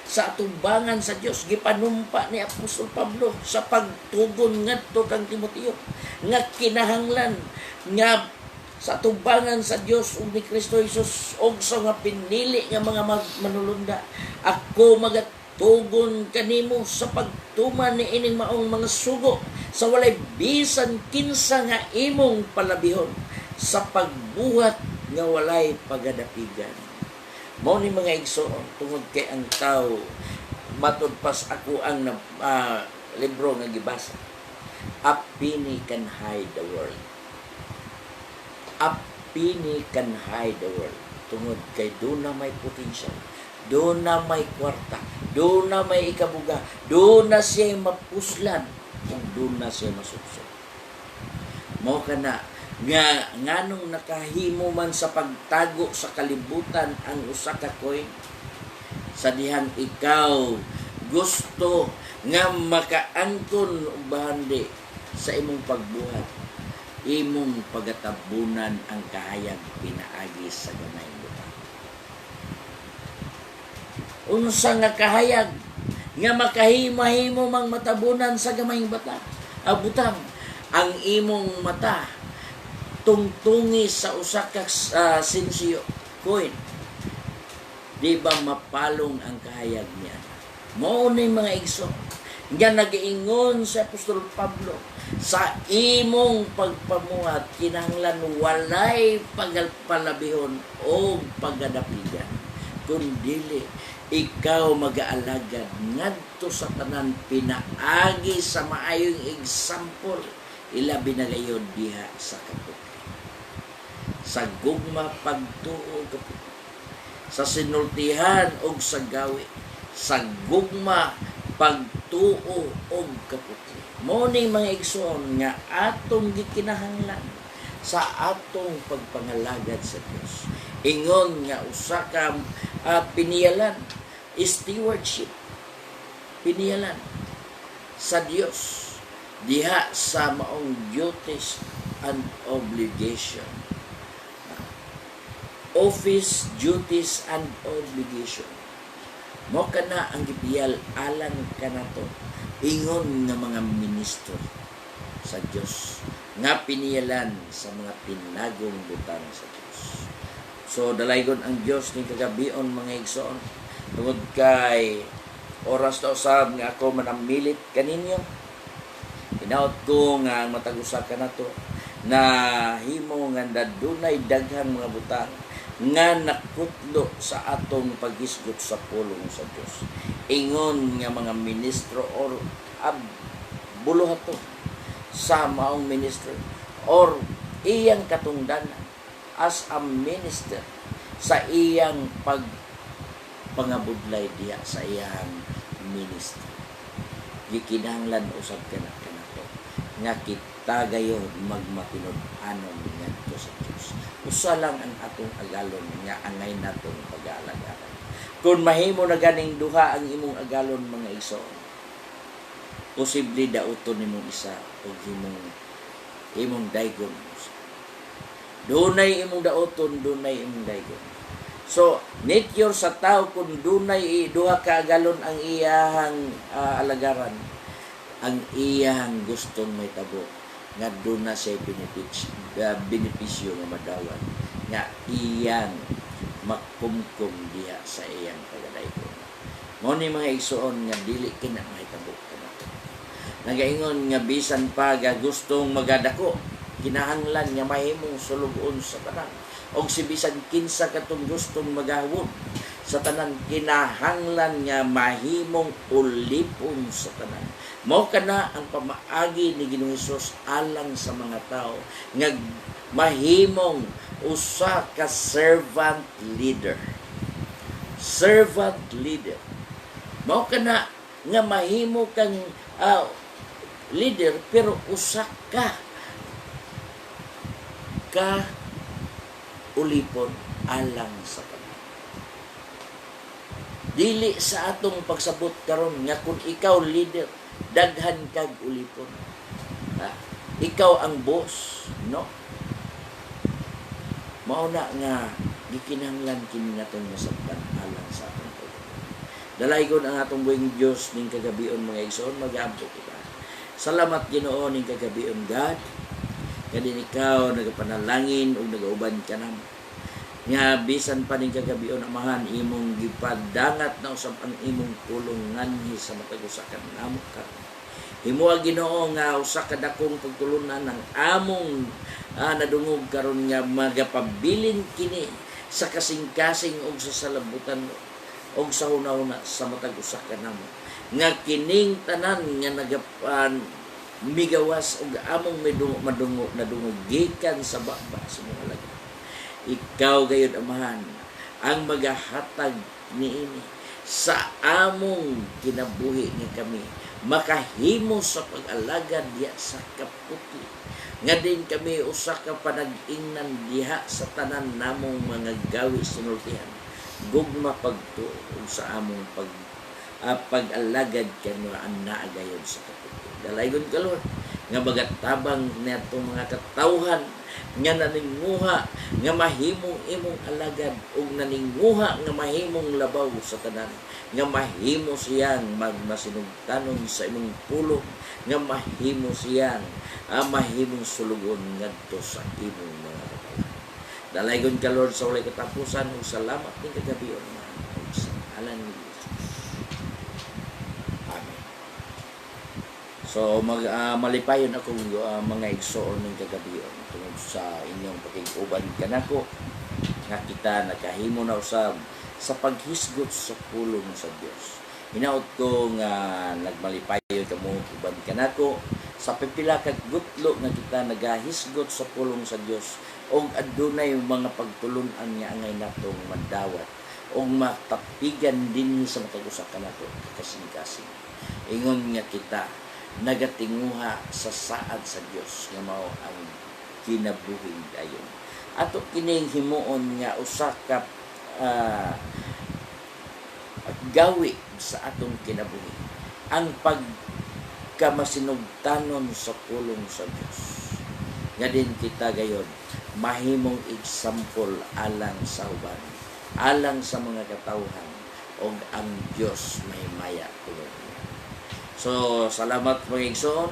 A: sa atubangan sa Dios. Gipanumpa ni Apostol Pablo sa pagtugon ngadto kang Timoteo nga kinahanglan nga sa atubangan sa Dios ug ni Kristo Jesus og sa mga pinili nga mga manulunda. Ako magatugon kanimo sa pagtuman ni ining maong mga sugo sa walay bisan kinsa nga imong palabihon sa pagbuhat nga walay pagadapigan. Mao ni mga igsoon, tungod kay ang tao matud pas ako ang libro nga gibasa, a penny can hide the world. A penny can hide the world. Tungod kay doon na may potential, doon na may kwarta, doon na may ikabuga, doon na siya mapuslan, kung doon na siya masubsob. Mao kana nga nganong nakahimo man sa pagtago sa kalibutan ang usa ka coin, sa dihang ikaw gusto nga makaangkon og bahandi sa imong pagbuhat, imong pagatabunan ang kahayag pinaagi sa gamayng butang. Unsa nga kahayag nga makahimo-himo mang matabunan sa gamayng butang? Ang imong mata tungtungi sa usa ka sinsiyo coin, di ba mapalong ang kahayag niya? Mao ni mga igsoon nga nagiingon sa Apostol Pablo, sa imong pagpamuhat kinahanglan walay pagpalabihon o pagadapigan, kundi ikaw mag-aalagad ngadto sa tanan pinaagi sa maayong example, ilabi na gayon diha sa kaputi, sa gugma pagtuo kaputi, sa sinultihan og sa gawi, sa gugma pagtuo og kaputi. Mao ni mga igsoon nga atong gikinahanglan sa atong pagpangalagad sa Dios. Ingon nga usa ka piniyalan, stewardship, piniyalan sa Dios diha sa maong duties and obligation. Office, duties, and obligation. Mo kana ang gipiyal alang kanato ingon nga mga ministro sa Dios nga piniyalan sa mga pinagong butang sa Dios. So dalaygon ang Dios ning kagabion mga igsoon tungod kay oras na usab nga ako manamilit kaninyo. Hinaot ko nga matag usa ka nato na himo nga dunay daghang mga butang nga nakutlo sa atong paghisgot sa pulong sa Dios. Ingon nga mga ministro or buluhato sa maong minister or iyang katungdanan as a minister sa iyang pangabudlay diha sa iyang ministry. Gikinahanglan usab kanato nga kita gayon magmatinud-anon ngadto sa Dios. Usa lang ang atong agalon nga angay natong pag-aalagaran. Kung mahimo na ganing duha ang imong agalon mga igsoon, posible dauton nimong isa o imong daygon. Dunay imong dauton, dunay imong daygon. So, nature sa tao kung dunay duha ka agalon ang iyahang alagaran, ang iyahang gustong may tabo nga duna siya benepisyo nga madawat nga iyang makumkum diha sa iyang pagdaygon. Mao ni mga igsoon nga dili kina mahitabo kanato. Nagaingon nga bisan pa ga gustong magadako, kinahanglan nga mahimong sulugon sa tanan. Og si bisan kinsa katong gustong magahawod sa tanan, kinahanglan nga mahimong ulipon sa tanan. Mao kana ang pamaagi ni Ginoong Hesus alang sa mga tao nga mahimong usa ka servant leader. Servant leader. Mao kana nga mahimo kang leader pero usa ka ulipon alang sa tanan. Dili sa atong pagsabot karon nga kung ikaw leader, daghan kag ulipon. Ikaw ang boss, no? Mao na nga gikinahanglan kini natong masabtan alang sa atong pagtuo. Dalaygon ang atong buhing Dios ning kagabion mga igsoon, mag-aabot kita. Salamat Ginoo ning kagabion God. Kadin ikaw nagapanalangin ug nagauban ka namo. Nga bisan pa ning kagabion amahan imong gipadangat na usab ang imong pulong nganhi sa matag usa ka namo karon. Himuha Ginoo nga usa ka dakong pagtulunan ng among nadungog karon nga magapabilin kini sa kasing-kasing og sa salabutan og sa hunahuna sa matag usa ka namo. Nga kining tanan nga migawas og among madungog nadungog gikan sa baba sa mga lagay. Ikaw gayud amahan ang magahatag niini sa among kinabuhi ni kami makahimo sa pag-alagad diha sa kaputi nga din kami usa ka panag-ingnan diha sa tanan namong mga gawi sinultihan gugma pagtuo sa among pag-alagad kanu anaa gayud sa kaputi. Dalaygon ka Lord nga magatabang natong mga katawhan nga naninguha nga mahimong imong alagad ug naninguha nga mahimong labaw sa tanan nga mahimo siyang magmasinugtanon sa imong pulong nga mahimo siyang mahimong sulugon ngadto sa imong mga katawhan. Dalaygon ka Lord sa walay katapusan ug salamat ning kagabion sa ngalan ni Jesus. Amen. So malipayon ako mga igsoon ning kagabion tungod sa inyong pakiguban kanako nga kita nakahimo na usab sa paghisgot sa pulong sa Dios. Hinaot ko nga nagmalipayon kamo uban kanako sa pipila ka gutlo nga kita nagahisgot sa pulong sa Dios og adunay mga pagtulon-an nga angay natong madawat og matapigan din sa matag usa kanato kasing-kasing. Ingon nga kita nagatinguha sa saad sa Dios nga mao ang kinabuhi dayon. Ato kining himuon nga usa ka gawi sa atong kinabuhi ang pagkamasinugtanon sa pulong sa Dios. Nga din kita gayon mahimong example alang sa uban, alang sa mga katawhan og ang Dios may maya tulong. So salamat mga igsoon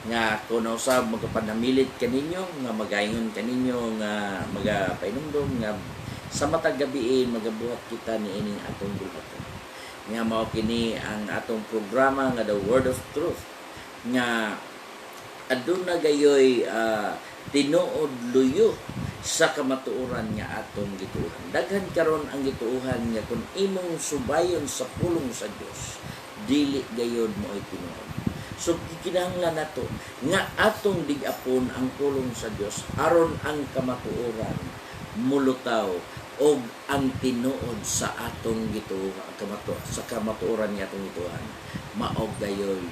A: nga kung usab magapanamilit kaninyo nga magaingon kaninyo nga magapainomdom nga sa matag gabiin magabuhat kita ni ining atong buhaton nga mao kini ang atong programa nga The Word of Truth nga aduna gayoy tinuod luyo sa kamatuoran nga atong gituohan. Daghan karon ang gituohan nga kung imong subayon sa pulong sa Dios dili gayud mo ay tinuod. So kinahanglan nato nga atong dig-apon ang pulong sa Dios aron ang kamatuoran mulutaw og ang tinuod sa atong gituohan sa kamatuoran nga atong gituohan maog gayoy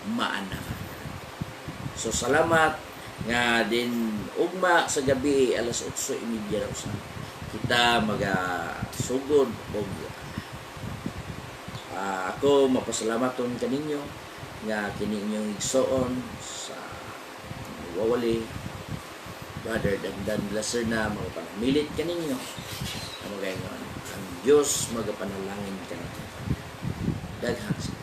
A: maanahan. So salamat nga din ugma sa gabi alas 8:30 na usan kita magasugod og ako mapasalamaton kaninyo nga kini inyong igsoon sa wawali Brother Dandan Blaser na magapanamilit kaninyo ang magayon ang Diyos magapanalangin kaninyo daghang